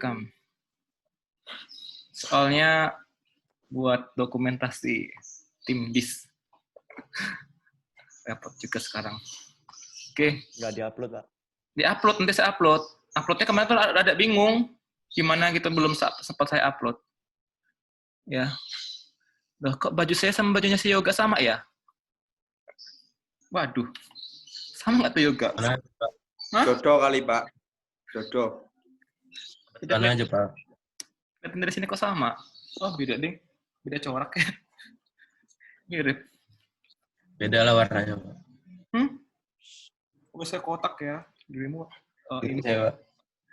direkam. Soalnya buat dokumentasi tim DIS. Repot juga sekarang. Oke. Nggak diupload, Pak. Diupload, nanti saya upload. Uploadnya kemarin tuh ada bingung. Gimana gitu, belum sempat saya upload. Ya. Loh, kok baju saya sama bajunya si Yoga sama ya? Waduh. Sama nggak tuh Yoga? Mana, Pak? Jodoh kali, Pak. Jodoh. Mana aja, Pak? Lihat dari sini kok sama? Oh, beda deh. Beda corak ya. Mirip. Beda lah warnanya, Pak. Oh, saya kotak ya. Dirimu Ini ini. saya, Pak.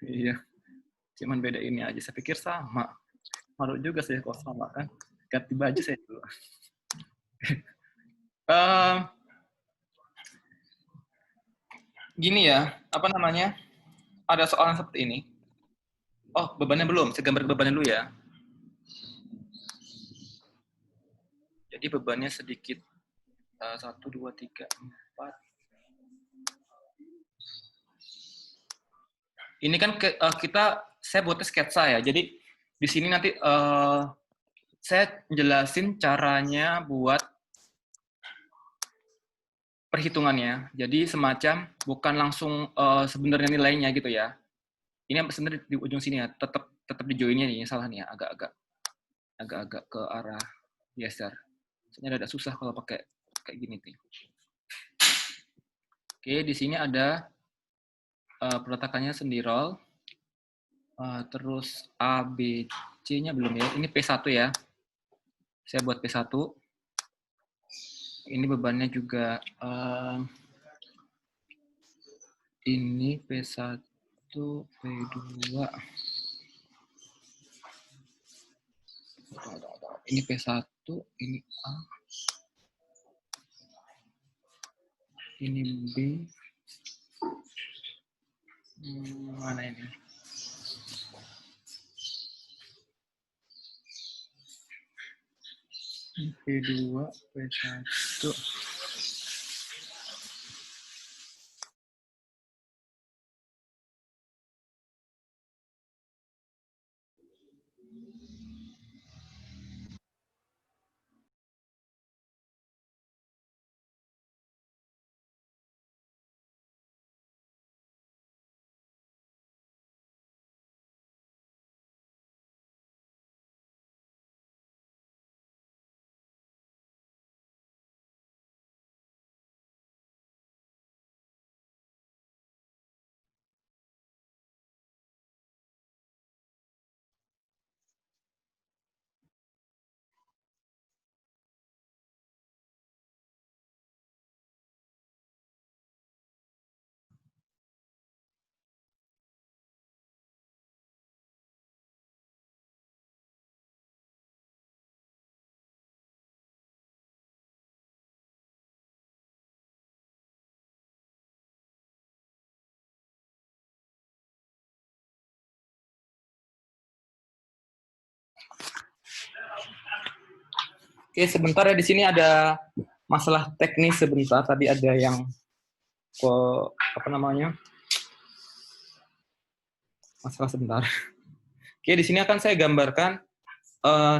Iya. Cuman beda ini aja. Saya pikir sama. Malu juga saya kok sama kan. Ganti baju saya dulu. Gini ya, apa namanya? Ada soalan seperti ini. Oh, bebannya belum. Saya gambar bebannya dulu ya. Jadi bebannya sedikit. 1, 2, 3, 4. Ini kan saya buatnya sketsa ya. Jadi di sini nanti saya jelasin caranya buat perhitungannya. Jadi semacam bukan langsung sebenarnya nilainya gitu ya. Ini sebenarnya di ujung sini ya, tetap di joinnya nih, salah nih ya, agak-agak ke arah geser. Soalnya agak susah kalau pakai kayak gini nih. Oke, di sini ada peletakannya sendirol. Terus A, B, C-nya belum ya. Ini P1 ya. Saya buat P1. Ini bebannya juga ini P1, P2. Ini P1, ini A. Ini B. Mana ini? P2, P1. Oke, sebentar ya, di sini ada masalah teknis sebentar. Tadi ada yang apa namanya? Masalah sebentar. Oke, di sini akan saya gambarkan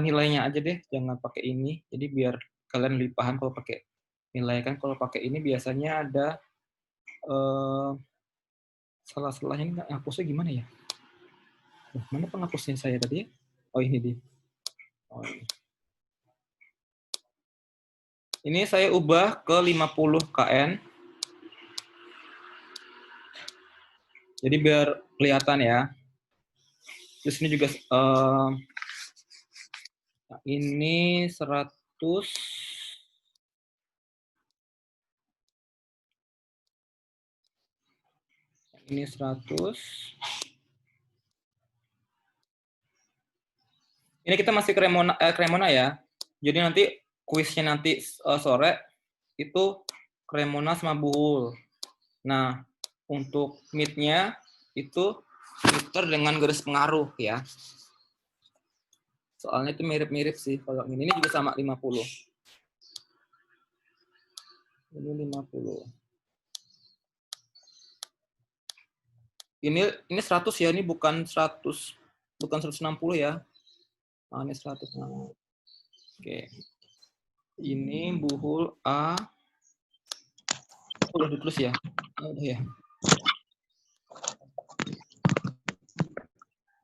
nilainya aja deh, jangan pakai ini. Jadi biar kalian lebih paham kalau pakai nilai kan. Kalau pakai ini biasanya ada salah-salahnya. Ini hapusnya gimana ya? Mana penghapusnya saya tadi? Oh, ini dia. Oh, ini. Ini saya ubah ke 50 kN. Jadi biar kelihatan ya. Terus ini juga ini 100. Ini 100. Ini kita masih Cremona ya. Jadi nanti kuisnya nanti sore itu Cremona sama Buhul. Nah, untuk mid-nya itu liter dengan garis pengaruh ya. Soalnya itu mirip-mirip sih kalau ini juga sama 50. Ini 50. Ini 100 ya, ini bukan 100 bukan 160 ya. Nah, ini 160. Oke. Ini buhul A. Udah ditulis ya? Oh, udah ya.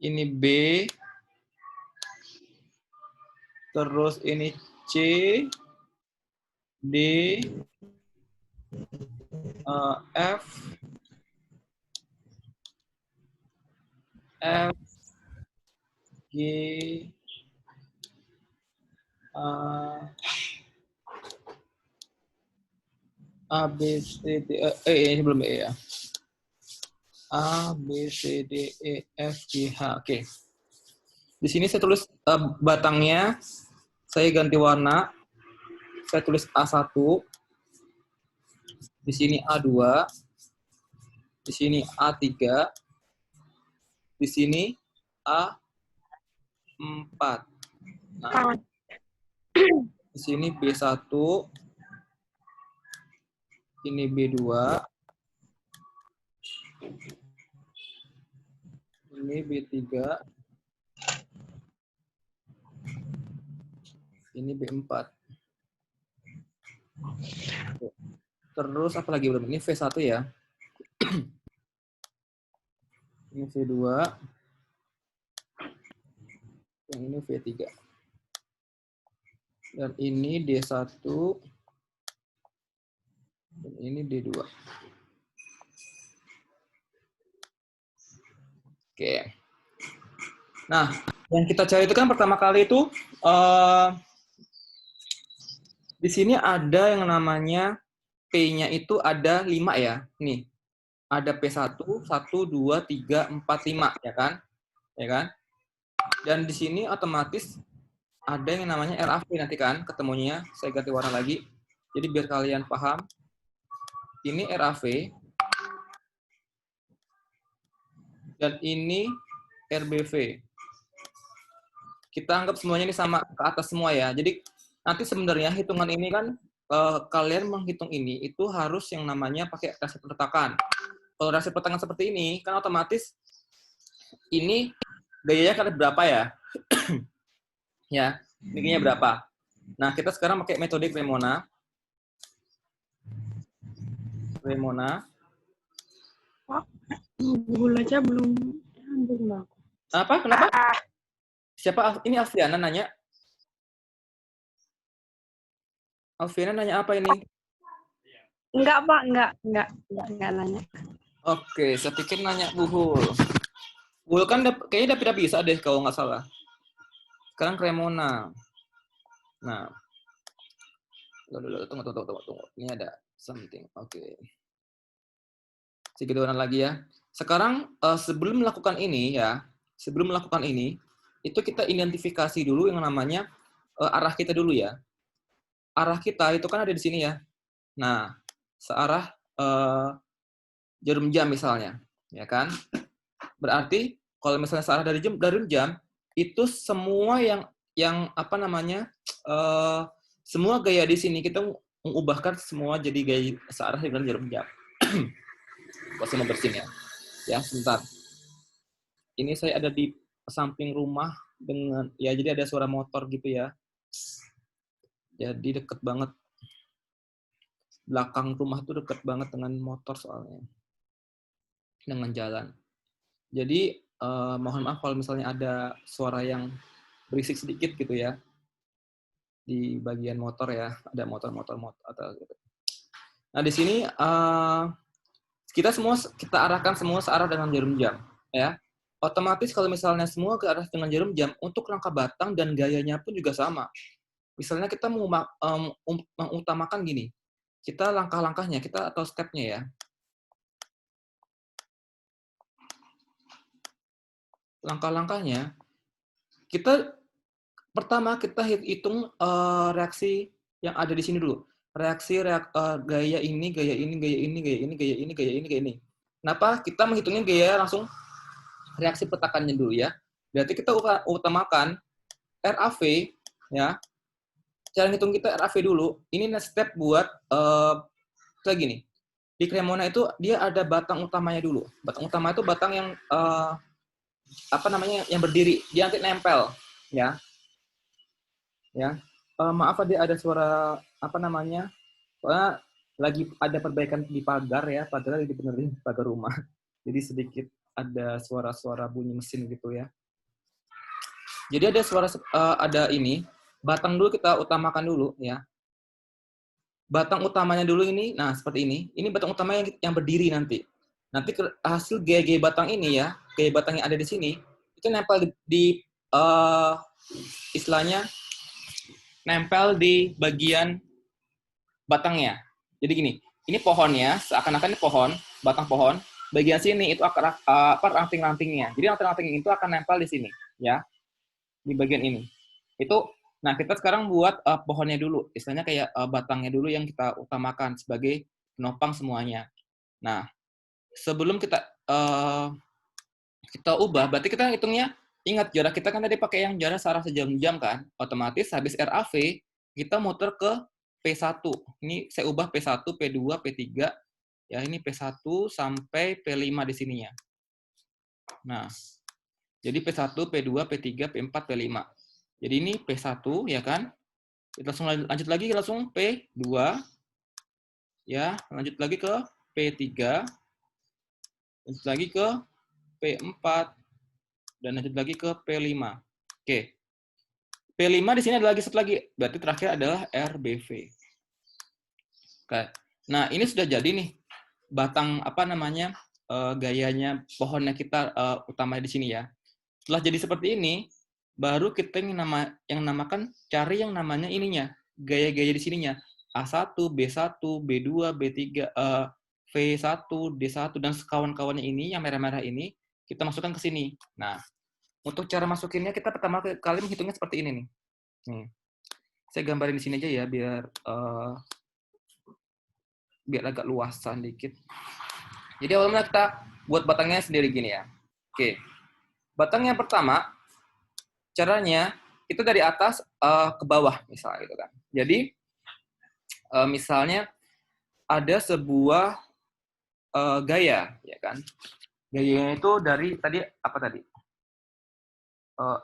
Ini B. Terus ini C. D. F. F. G. A, B, C, D, ini belum E ya. A, B, C, D, E, F, G, H. Oke. Di sini saya tulis batangnya, saya ganti warna. Saya tulis A1. Di sini A2. Di sini A3. Di sini A4. Nah, di sini B1. Ini B2. Ini B3. Ini B4. Terus apa lagi belum? Ini V1 ya. Ini V2. Yang ini V3. Dan ini D1. Dan ini D2. Oke. Nah, yang kita cari itu kan pertama kali itu di sini ada yang namanya P-nya itu ada 5 ya. Nih. Ada P1, 1, 2, 3, 4, 5 ya kan? Ya kan? Dan di sini otomatis ada yang namanya RAV nanti kan ketemunya. Saya ganti warna lagi. Jadi biar kalian paham. Ini RAV. Dan ini RBV. Kita anggap semuanya ini sama ke atas semua ya. Jadi nanti sebenarnya hitungan ini kan kalian menghitung ini itu harus yang namanya pakai reaksi perletakan. Kalau reaksi perletakan seperti ini kan otomatis ini gayanya kan berapa ya? Ya, ini gayanya berapa? Nah, kita sekarang pakai metode Cremona. Google aja belum aku. Apa? Kenapa? Siapa? Ini Alfiana nanya. Alfiana nanya apa ini? Enggak, Pak. Enggak nanya. Oke, saya pikir nanya Buhul. Buhul kan kayaknya udah bisa deh kalau nggak salah. Sekarang Cremona. Nah. Tunggu. Ini ada something. Oke. Sedikit lagi ya. Sekarang sebelum melakukan ini, itu kita identifikasi dulu yang namanya arah kita dulu ya. Arah kita itu kan ada di sini ya. Nah, searah jarum jam misalnya, ya kan? Berarti kalau misalnya searah dari jarum jam itu semua yang apa namanya semua gaya di sini kita mengubahkan semua jadi gaya searah dengan jarum jam. Masih mau bersin ya. Ya, sebentar. Ini saya ada di samping rumah dengan ya jadi ada suara motor gitu ya. Jadi deket banget. Belakang rumah tuh deket banget dengan motor soalnya. Dengan jalan. Jadi mohon maaf kalau misalnya ada suara yang berisik sedikit gitu ya. Di bagian motor ya, ada motor atau gitu. Nah, di sini kita arahkan semua searah dengan jarum jam ya. Otomatis kalau misalnya semua ke arah dengan jarum jam, untuk rangka batang dan gayanya pun juga sama. Misalnya kita mengutamakan gini, kita langkah-langkahnya, kita atau stepnya ya. Langkah-langkahnya, pertama kita hitung reaksi yang ada di sini dulu. Gaya ini. Kenapa? Kita menghitungnya gaya langsung reaksi perletakannya dulu ya. Berarti kita utamakan RAV ya. Cara ngitung kita RAV dulu. Ini step buat kayak gini. Di Cremona itu dia ada batang utamanya dulu. Batang utama itu batang yang apa namanya yang berdiri, dia nanti nempel, ya. Ya. Maaf tadi ada suara apa namanya? Soalnya lagi ada perbaikan di pagar ya, pagar lagi dibenerin pagar rumah. Jadi sedikit ada suara-suara bunyi mesin gitu ya. Jadi ada suara ada ini, batang dulu kita utamakan dulu ya. Batang utamanya dulu ini, nah seperti ini. Ini batang utama yang berdiri nanti. Nanti hasil gaya-gaya batang ini ya, gaya batang yang ada di sini, itu nempel di istilahnya nempel di bagian batangnya. Jadi gini, ini pohonnya, seakan-akan ini pohon, batang pohon, bagian sini itu akan ranting-rantingnya. Jadi ranting-ranting itu akan nempel di sini, ya, di bagian ini. Itu, nah kita sekarang buat pohonnya dulu, istilahnya kayak batangnya dulu yang kita utamakan sebagai penopang semuanya. Nah, sebelum kita ubah, berarti kita hitungnya, ingat jarak kita kan tadi pakai yang jarak searah sejam-jam kan, otomatis habis RAV, kita muter ke P1. Ini saya ubah P1, P2, P3. Ya, ini P1 sampai P5 di sininya. Nah, jadi P1, P2, P3, P4, P5. Jadi ini P1 ya kan? Kita langsung lanjut lagi langsung P2. Ya, lanjut lagi ke P3. Lanjut lagi ke P4 dan lanjut lagi ke P5. Oke. P5 di sini ada lagi satu lagi. Berarti terakhir adalah RBV. Oke. Nah, ini sudah jadi nih batang apa namanya gayanya pohonnya kita utama di sini ya. Setelah jadi seperti ini, baru kita yang namakan cari yang namanya ininya, gaya-gaya di sininya. A1, B1, B2, B3, V1, D1 dan kawan-kawannya ini yang merah-merah ini kita masukkan ke sini. Nah, untuk cara masukinnya kita pertama kali menghitungnya seperti ini nih. Nih. Saya gambarin di sini aja ya biar agak luasan dikit. Jadi awalnya kita buat batangnya sendiri gini ya. Oke. Batang yang pertama caranya kita dari atas ke bawah misalnya gitu kan. Jadi misalnya ada sebuah gaya ya kan. Gayanya itu dari tadi apa tadi?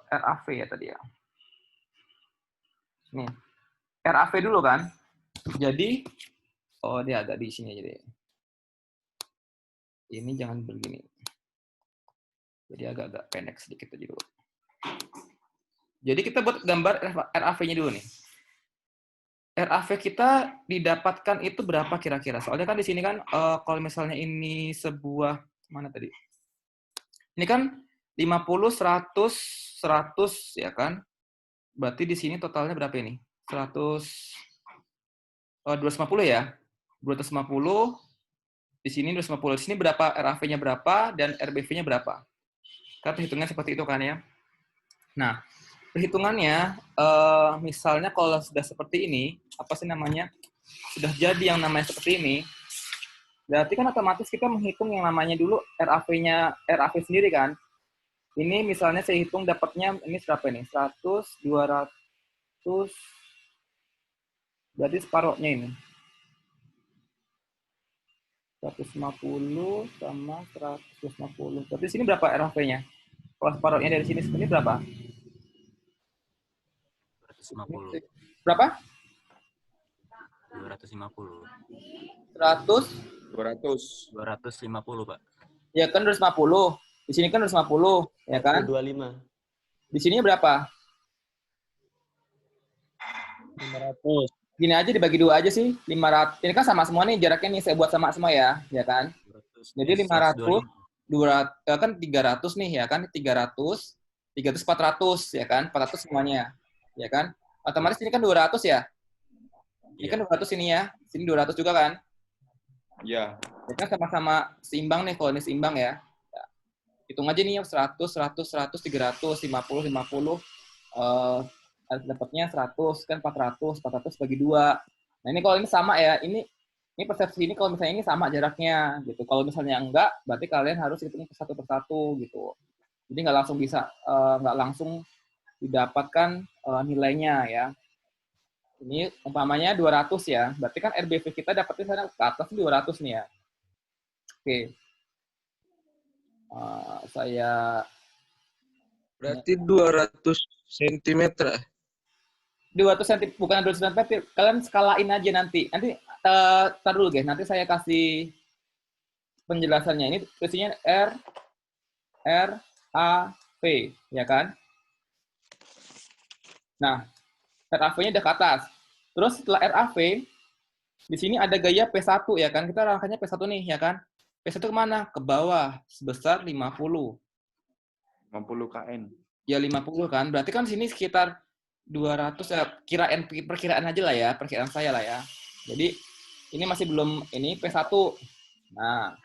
RAV ya tadi ya. Nih. RAV dulu kan. Jadi dia agak di sini aja deh. Ini jangan begini. Jadi agak-agak pendek sedikit aja dulu. Jadi kita buat gambar RAV-nya dulu nih. RAV kita didapatkan itu berapa kira-kira? Soalnya kan di sini kan kalau misalnya ini sebuah mana tadi? Ini kan 50, 100, 100 ya kan? Berarti di sini totalnya berapa ini? 250 ya? 250 di sini 250. Di sini berapa RAV-nya berapa dan RBV-nya berapa? Kita perhitungnya seperti itu kan ya. Nah, perhitungannya misalnya kalau sudah seperti ini, apa sih namanya? Sudah jadi yang namanya seperti ini, berarti kan otomatis kita menghitung yang namanya dulu RAV-nya, RAV sendiri kan. Ini misalnya saya hitung dapatnya ini berapa nih? 100, 200, berarti separohnya ini. 150 sama 150. Berarti sini berapa RAV-nya? Kalau separohnya dari sini berapa? 250. Berapa? 250. 100? 250, Pak. Ya kan 250. Di sini kan 250, ya kan? 25. Di sini berapa? 500. Gini aja dibagi dua aja sih, 500. Ini kan sama semua nih, jaraknya nih saya buat sama semua ya, ya kan? 200. Jadi 500, 200, kan 300 nih ya kan? 300, 400 ya kan? 400 semuanya, ya kan? Otomatis ini kan 200 ya? Ini kan 200 ini ya, sini 200 juga kan? Iya. Ini kan sama-sama seimbang nih, kalau ini seimbang ya. Hitung aja nih 100, 100, 100, 300, 50, 50. Dapatnya 100 kan 400 bagi 2. Nah, ini kalau ini sama ya. Ini persepsi ini kalau misalnya ini sama jaraknya gitu. Kalau misalnya enggak, berarti kalian harus hitung satu persatu gitu. Jadi nggak langsung bisa nggak langsung didapatkan nilainya ya. Ini umpamanya 200 ya. Berarti kan RBV kita dapatnya sana ke atas 200 nih ya. Oke. Saya Berarti 200 cm. 200 cm, bukan 200 cm. Kalian skalain aja nanti. Nanti tar dulu guys, nanti saya kasih penjelasannya. Ini tulisannya RAV, ya kan? Nah, RAV-nya udah ke atas. Terus setelah RAV, di sini ada gaya P1 ya kan? Kita rangkanya P1 nih ya kan? P1 kemana? Ke bawah sebesar 50. 50 kN. Ya 50 kan? Berarti kan di sini sekitar 200 ya, perkiraan aja lah ya, perkiraan saya lah ya. Jadi ini masih belum ini P1. Nah,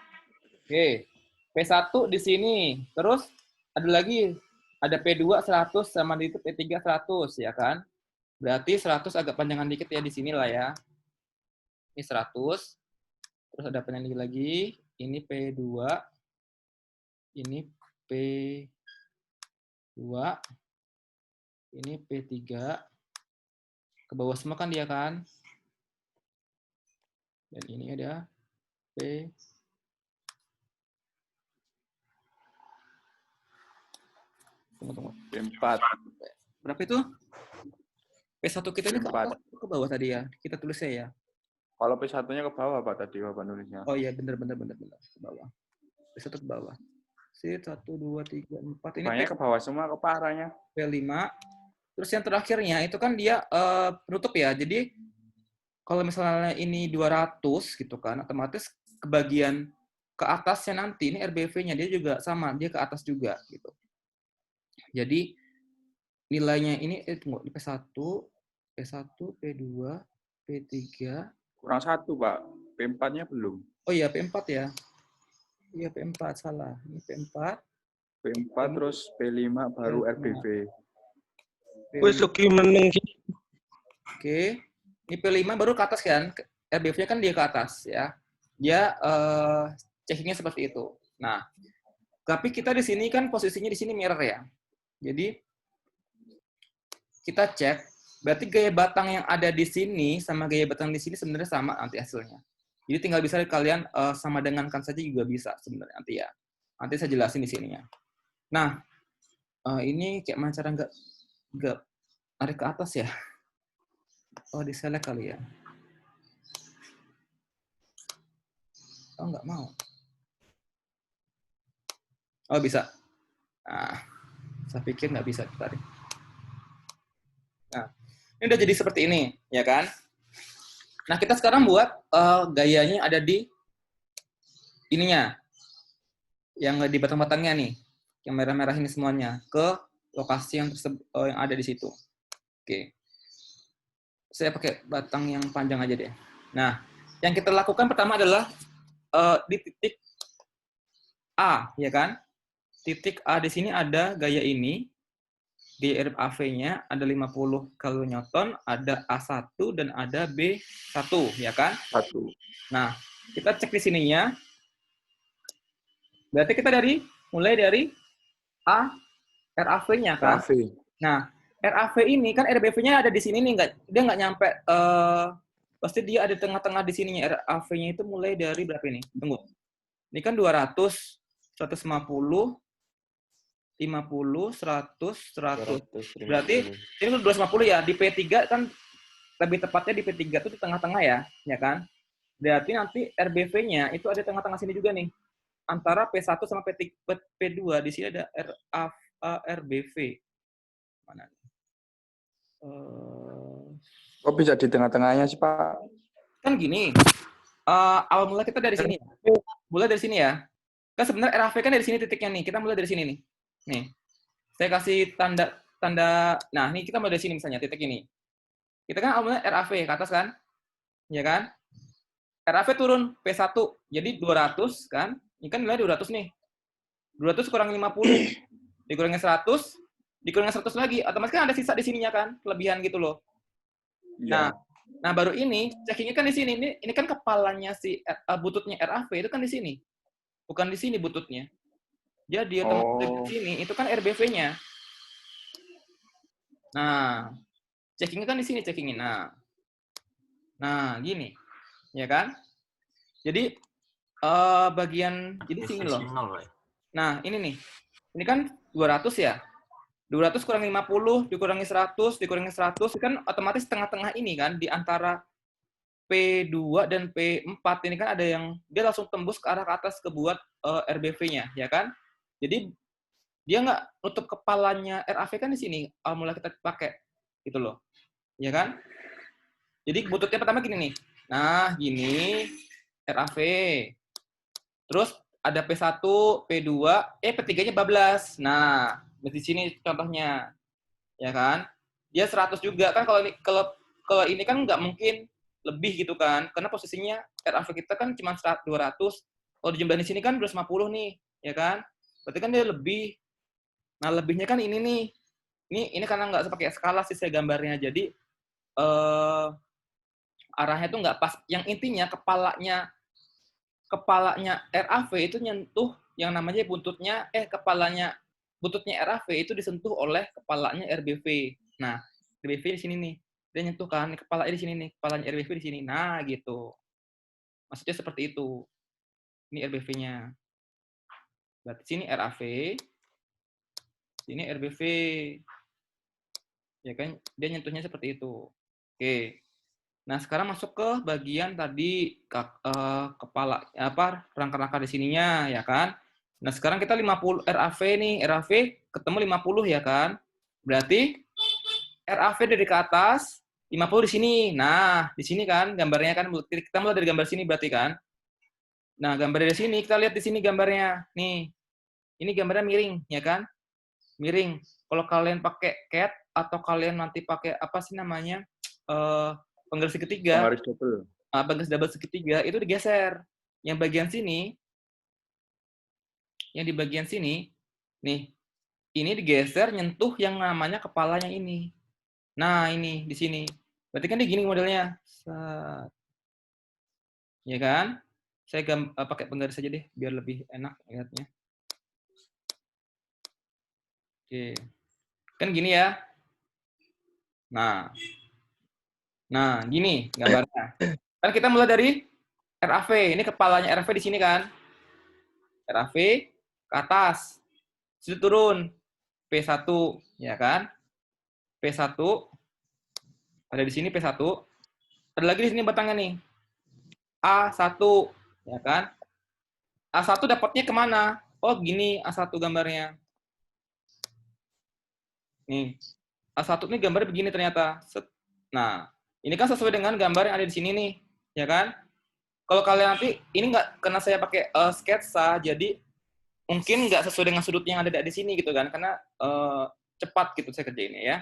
oke. P1 di sini. Terus ada lagi ada P2 100 sama di itu P3 100 ya kan? Berarti 100 agak panjangan dikit ya di sini lah ya. Ini 100. Terus ada panjang dikit lagi. Ini P2. Ini P2. Ini P3. Ke bawah semua kan dia kan? Dan ini ada P. Tunggu. P4. Berapa itu? P1 kita ini P4. ke bawah tadi ya. Kita tulisnya ya. Kalau P1-nya ke bawah, Pak, tadi Bapak nulisnya. Oh iya, benar. Ke bawah. P1 ke bawah. C1, 2, 3, 4. Ini Banyak ke bawah semua, ke parahnya. P5. Terus yang terakhirnya itu kan dia penutup ya. Jadi kalau misalnya ini 200 gitu kan, otomatis ke bagian ke atasnya nanti ini RBV-nya dia juga sama, dia ke atas juga gitu. Jadi nilainya ini tunggu, P1, P2, P3. Kurang 1, Pak. P4-nya belum. Oh iya, P4 ya. Iya, P4 salah. Ini P4. P4 terus P5 baru RBV. Wes oke meneng. Oke. Ini P5 baru ke atas kan? RBV-nya kan dia ke atas ya. Dia checkingnya seperti itu. Nah, tapi kita di sini kan posisinya di sini mirror ya. Jadi kita cek, berarti gaya batang yang ada di sini sama gaya batang di sini sebenarnya sama nanti hasilnya. Jadi tinggal bisa kalian sama dengankan saja juga bisa sebenarnya nanti ya. Nanti saya jelasin di sininya. Nah, ini kayak mana cara nggak tarik ke atas ya? Oh, di select kali ya. Oh, nggak mau. Oh, bisa. Nah, saya pikir nggak bisa ditarik. Nah, ini udah jadi seperti ini, ya kan? Nah, kita sekarang buat gayanya ada di ininya. Yang di batang-batangnya nih. Yang merah-merah ini semuanya. Ke lokasi yang yang ada di situ. Oke. Saya pakai batang yang panjang aja deh. Nah, yang kita lakukan pertama adalah di titik A, ya kan? Titik A di sini ada gaya ini. Gaya RAV-nya ada 50 kN, ada A1 dan ada B1, ya kan? 1. Nah, kita cek di sininya. Berarti kita mulai dari A RAV-nya kan? RAV. Nah, RAV ini kan RBV-nya ada di sini nih, dia nggak nyampe, pasti dia ada di tengah-tengah di sininya. RAV-nya itu mulai dari berapa ini? Tunggu. Ini kan 200, 150, 50, 100, 100. Berarti ini 250 ya. Di P3 kan lebih tepatnya di P3 itu di tengah-tengah ya kan? Berarti nanti RBV-nya itu ada tengah-tengah sini juga nih. Antara P1 sama P2 di sini ada RBV. Mana? Kok bisa di tengah-tengahnya sih, Pak? Kan gini. Awal mula kita dari sini. Mulai dari sini ya. Kan sebenarnya RAV kan dari sini titiknya nih. Kita mulai dari sini nih. Nih. Saya kasih tanda. Nah, ini kita mulai dari sini misalnya, titik ini. Kita kan awalnya RAV ke atas kan? Ya kan? RAV turun P1. Jadi 200 kan? Ini kan nilai 200 nih. 200 kurang 50. Dikurangin 100. Dikurangin 100 lagi. Otomatis kan ada sisa di sininya kan? Kelebihan gitu loh. Iya. Nah baru ini, checkingnya kan di sini. Ini kan kepalanya si bututnya RAV itu kan di sini. Bukan di sini bututnya. Jadi otomatis di sini itu kan RBV-nya. Nah, checkingnya kan di sini checkingnya. Nah, gini, ya kan? Jadi bagian jadi sini loh. Nah, ini nih. Ini kan 200 ya. 200 kurang 50, dikurangi 100, dikurangi 100, kan otomatis tengah-tengah ini kan, di antara P2 dan P4 ini kan ada yang, dia langsung tembus ke arah ke atas ke buat RBV-nya, ya kan? Jadi, dia nggak nutup kepalanya RAV kan di sini, mulai kita pakai, gitu loh. Ya kan? Jadi, buntutnya pertama gini nih. Nah, gini, RAV. Terus, ada P1, P2, P3-nya bablas. Nah, di sini contohnya. Ya kan? Dia 100 juga kan, kalau ini kan nggak mungkin lebih gitu kan, karena posisinya RAV kita kan cuma 200, kalau dijumlahin di sini kan 250 nih, ya kan? Berarti kan dia lebih. Nah, lebihnya kan ini nih. Ini karena nggak pakai skala sih saya gambarnya, jadi arahnya tuh nggak pas. Yang intinya kepalanya RAV itu nyentuh yang namanya buntutnya RAV itu disentuh oleh kepalanya RBV. Nah, RBV di sini nih. Dia nyentuh kan, kepala di sini nih, kepalanya RBV di sini. Nah, gitu. Maksudnya seperti itu. Ini RBV-nya. Berarti sini RAV, sini RBV. Ya kan, dia nyentuhnya seperti itu. Oke. Nah, sekarang masuk ke bagian tadi kepala rangka-rangka di sininya, ya kan? Nah, sekarang kita 50 RAV nih, RAV ketemu 50 ya kan? Berarti RAV dari ke atas, 50 di sini. Nah, di sini kan gambarnya kan, kita mulai dari gambar sini berarti kan? Nah, gambar dari sini, kita lihat di sini gambarnya. Nih, ini gambarnya miring, ya kan? Miring. Kalau kalian pakai CAT, atau kalian nanti pakai apa sih namanya, penggaris segitiga, Penggaris double. penggaris double segitiga, itu digeser. Yang bagian sini, yang di bagian sini, nih, ini digeser nyentuh yang namanya kepalanya ini. Nah, ini di sini. Berarti kan dia gini modelnya. Set. Ya kan? Saya pakai penggaris saja deh, biar lebih enak lihatnya. Oke. Kan gini ya. Nah, gini gambarnya. Kan kita mulai dari RAV. Ini kepalanya RAV di sini kan. RAV ke atas. Situ turun. P1, ya kan? P1 ada di sini P1. Ada lagi di sini batangnya nih. A1, ya kan? A1 dapatnya kemana? Oh, gini A1 gambarnya. Nih. A1 ini gambarnya begini ternyata. Nah, ini kan sesuai dengan gambar yang ada di sini nih, ya kan? Kalau kalian nanti, ini nggak, karena saya pakai sketsa, jadi mungkin nggak sesuai dengan sudut yang ada di sini gitu kan, karena cepat gitu saya kerjainnya ya.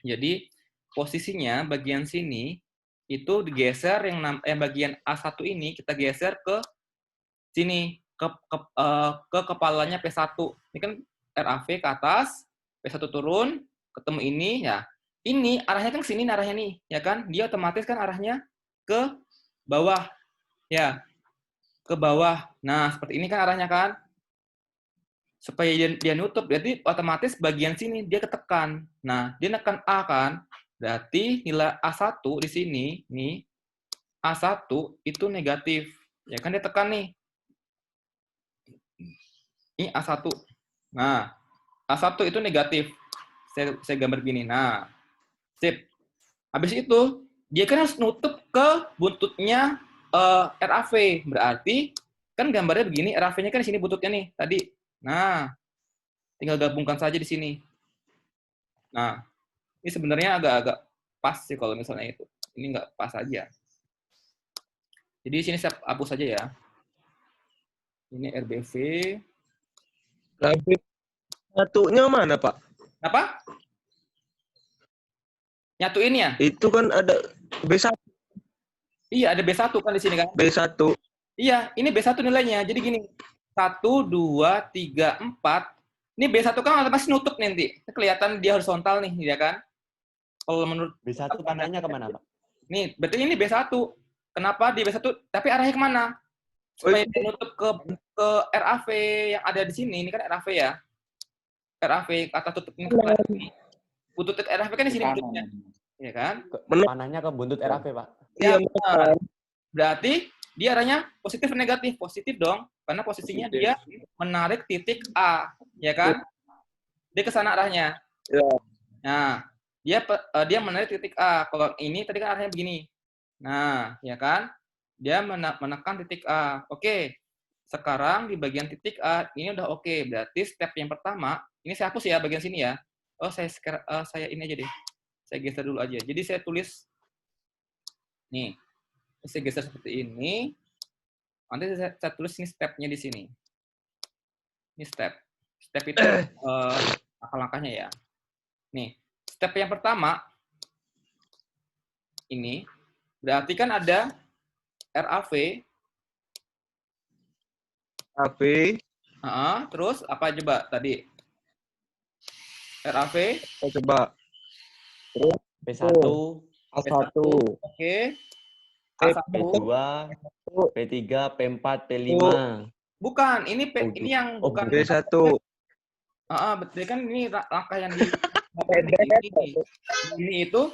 Jadi posisinya bagian sini itu digeser yang bagian A1 ini kita geser ke sini ke kepalanya P1. Ini kan RAV ke atas, P1 turun, ketemu ini ya. Ini arahnya kan ke sini arahnya nih, ya kan? Dia otomatis kan arahnya ke bawah. Ya. Ke bawah. Nah, seperti ini kan arahnya kan? Supaya dia nutup, berarti otomatis bagian sini dia ketekan. Nah, dia nekan A kan? Berarti nilai A1 di sini, nih, A1 itu negatif. Ya kan dia tekan nih. Ini A1. Nah, A1 itu negatif. Saya gambar gini. Nah, sip. Habis itu, dia kan harus nutup ke buntutnya RAV. Berarti, kan gambarnya begini, RAV-nya kan di sini buntutnya nih, tadi. Nah, tinggal gabungkan saja di sini. Nah, ini sebenarnya agak-agak pas sih kalau misalnya itu. Ini nggak pas aja. Jadi di sini saya hapus saja ya. Ini RBV. Tapi satunya mana, Pak? Apa? Nyatuin ya? Itu kan ada B1. Iya, ada B1 kan di sini kan? B1. Iya, ini B1 nilainya. Jadi gini, 1, 2, 3, 4. Ini B1 kan pasti nutup nanti. Kelihatan dia horizontal nih, ya kan? Kalau menurut B1 tandanya kemana, Pak? nih, berarti ini B1. Kenapa di B1? Tapi arahnya kemana? Supaya dia nutup ke RAV yang ada di sini. Ini kan RAV ya. RAV, kata tutup ini. Buntut RAV kan di sini buntutnya. Ya kan? Panahnya ke buntut RAV, Pak. Iya, benar. Berarti dia arahnya positif atau negatif? Positif dong. Karena posisinya dia menarik titik A. Ya kan? Dia ke sana arahnya. Ya. Nah, dia menarik titik A. Kalau ini tadi kan arahnya begini. Nah, ya kan? Dia menekan titik A. Oke. Sekarang di bagian titik A ini udah oke. Berarti step yang pertama, ini saya hapus ya bagian sini ya. Oh, saya ini aja deh. Saya geser dulu aja. Jadi saya tulis nih. Saya geser seperti ini. Nanti saya tulis ini stepnya di sini. Ini step. Step itu langkah-langkahnya ya. Nih, step yang pertama ini berarti kan ada RAV. AP. Terus apa coba tadi? RAV. Oh, coba. P1, A1. Oke. A1. P2, P3, P4, P5. Bukan, ini Oh, ini yang oh, bukan. B1. Betul kan ini langkah yang di ini itu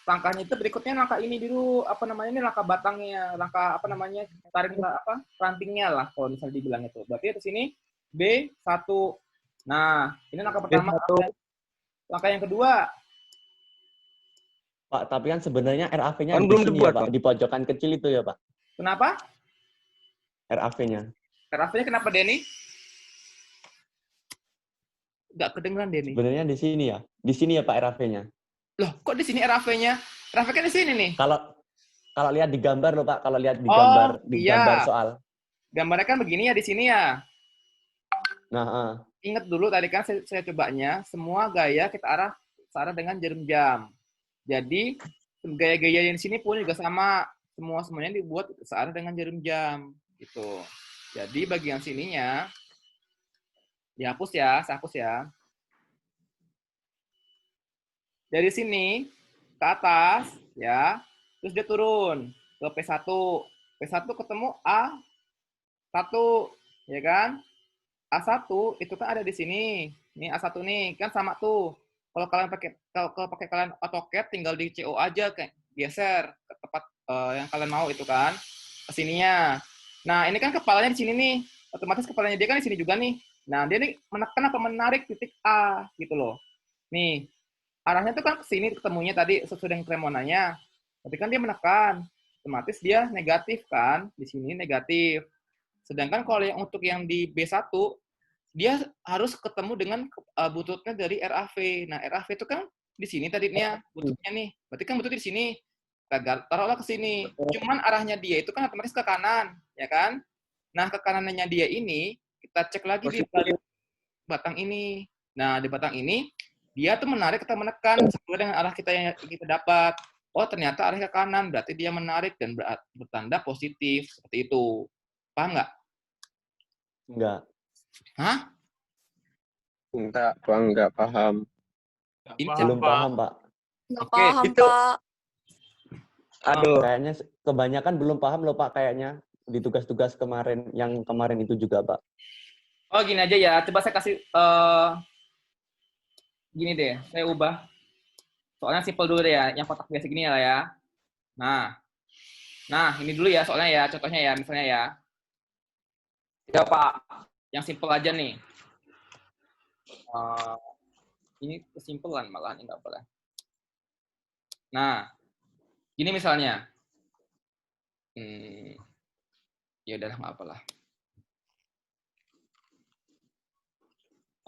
langkahnya itu berikutnya langkah ini dulu apa namanya ini langkah batangnya, langkah apa namanya tarik apa rantingnya lah kalau misalnya dibilang itu. Berarti di sini B1. Nah, ini langkah pertama. B1. Langkah yang kedua. Pak, tapi kan sebenarnya RAV-nya Kan di belum sini dibuat, ya, Pak. Pak. Di pojokan kecil itu ya, Pak. Kenapa? RAV-nya. RAV-nya kenapa, Denny? Nggak kedengeran, Denny. Sebenarnya di sini ya. Di sini ya, Pak, RAV-nya. Loh, kok di sini RAV-nya? RAV kan di sini nih. Kalau lihat di gambar loh, Pak. Kalau lihat di iya. gambar soal. Gambarnya kan begini ya di sini ya. Nah, Ingat dulu tadi kan saya cobanya, semua gaya kita arah dengan jarum jam. Jadi gaya-gaya yang di sini pun juga sama, semuanya dibuat searah dengan jarum jam gitu. Jadi bagian sininya dihapus ya, saya hapus ya. Dari sini ke atas ya, terus dia turun ke P1. P1 ketemu A1 ya kan? A1 itu kan ada di sini. Ini A1 nih, kan sama tuh. Kalau pakai kalian AutoCAD tinggal di CO aja kayak geser ke tempat yang kalian mau itu kan. Ke sininya. Nah, ini kan kepalanya di sini nih. Otomatis kepalanya dia kan di sini juga nih. Nah, dia nih menekan apa menarik titik A gitu loh. Nih, arahnya tuh kan ke sini ketemunya tadi sesuai dengan kremonanya. Tapi kan dia menekan. Otomatis dia negatif kan. Di sini negatif. Sedangkan kalau yang untuk yang di B1 dia harus ketemu dengan bututnya dari RAV. Nah, RAV itu kan di sini tadinya bututnya nih. Berarti kan bututnya di sini. Taruhlah ke sini. Cuman arahnya dia itu kan otomatis ke kanan, ya kan? Nah, ke kanannya dia ini kita cek lagi di batang ini. Nah, di batang ini dia tuh menarik atau menekan sesuai dengan arah kita yang kita dapat. Oh, ternyata arahnya ke kanan, berarti dia menarik dan bertanda positif seperti itu. Paham nggak? enggak. Hah? Enggak, Bang, enggak paham. Ini Belum paham, Pak. Nggak Oke, paham, itu- Pak. Aduh, Kayaknya kebanyakan belum paham loh, Pak, kayaknya. Di tugas-tugas kemarin, yang kemarin itu juga, Pak. Oh, gini aja ya. Coba saya kasih gini deh. Saya ubah. Soalnya simple dulu deh ya. Yang kotak biasa gini lah ya. Nah, ini dulu ya soalnya ya. Contohnya ya, misalnya ya. Ya, Pak. Yang simple aja nih. Ini kesimpulan malah ini nggak boleh. Nah, gini misalnya. Ya udah nggak apalah.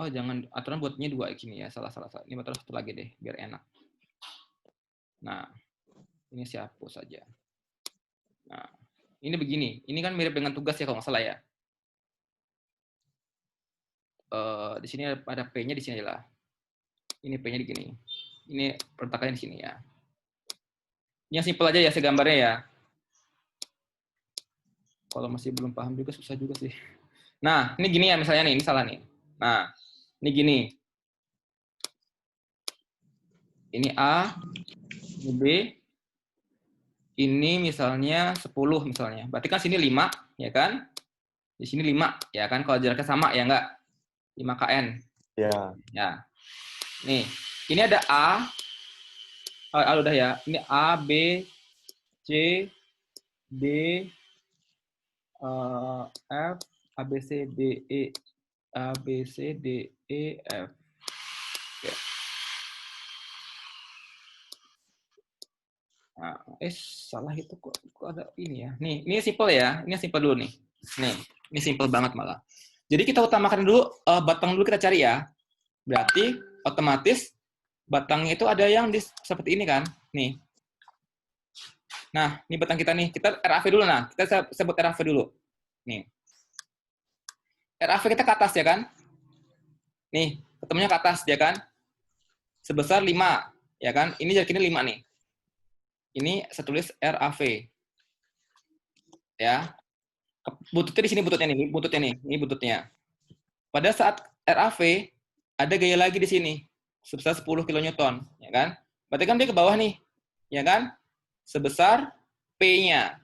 Oh, jangan aturan buatnya 2 gini ya. Salah. Ini betul satu lagi deh, biar enak. Nah, ini saya hapus saja. Nah, ini begini. Ini kan mirip dengan tugas ya kalau nggak salah ya. Di sini ada P-nya di sini lah. Ini P-nya di sini. Ini perletakannya di sini ya. Yang simpel aja ya, segambarnya ya. Kalau masih belum paham juga susah juga sih. Nah, ini gini ya misalnya nih, ini salah nih. Nah, ini gini. Ini A, ini B, ini misalnya 10 misalnya. Berarti kan sini 5, ya kan? Di sini 5, ya kan? Kalau jaraknya sama, ya enggak? 5 kN. Ya. Ya. Nih, ini ada A. Udah ya. Ini A, B, C, D, F, A, B, C, D, E, A, B, C, D, E, F. Nah, salah itu kok ada ini ya. Nih, ini simple ya. Ini simple dulu nih. Nih, ini simple banget malah. Jadi kita utamakan dulu batang dulu kita cari ya. Berarti otomatis batangnya itu ada yang seperti ini kan. Nih. Nah, ini batang kita nih. Kita RAV dulu nah. Kita sebut RAV dulu. Nih. RAV kita ke atas ya kan? Nih, ketemunya ke atas ya kan? Sebesar 5, ya kan? Ini jaraknya 5 nih. Ini saya tulis RAV. Ya. Bututnya di sini bututnya nih. Ini bututnya. Pada saat RAV ada gaya lagi di sini sebesar 10 kN, ya kan? Berarti kan dia ke bawah nih. Ya kan? Sebesar P-nya.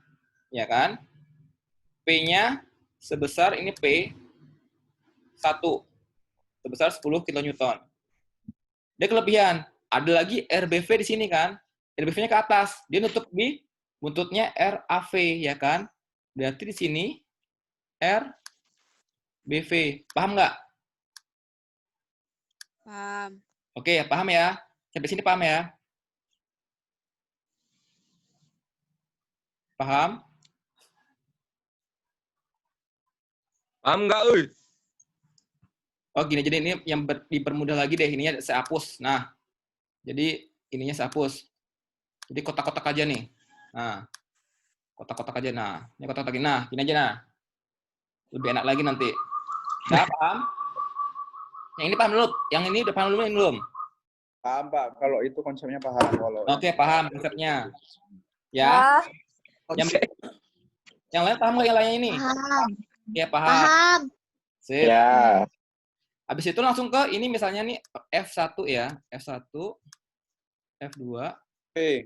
Ya kan? P-nya sebesar ini P1. Sebesar 10 kN. Dia kelebihan. Ada lagi RBV di sini kan? RBV-nya ke atas. Dia nutup di buntutnya RAV, ya kan? Berarti di sini RBV. Paham nggak? Paham. Oke, paham ya? Sampai sini paham ya? Paham? Paham nggak, uy? Oh gini, jadi ini yang dipermudah lagi deh. Ininya saya hapus. Nah, jadi ininya saya hapus. Jadi kotak-kotak aja nih. Nah, kotak-kotak aja. Nah, ini kotak-kotak lagi. Nah, gini aja nah. Lebih enak lagi nanti. Nah, paham? Yang ini paham dulu. Yang ini udah paham dulu ini belum? Paham, Pak. Kalau itu konsepnya paham. Kalau Oke, paham konsepnya. Ya. Yang lain paham nggak yang lainnya ini? Paham. Ya, paham. Paham. Sip. Ya. Habis itu langsung ke ini misalnya nih F1 ya. F1, F2. P.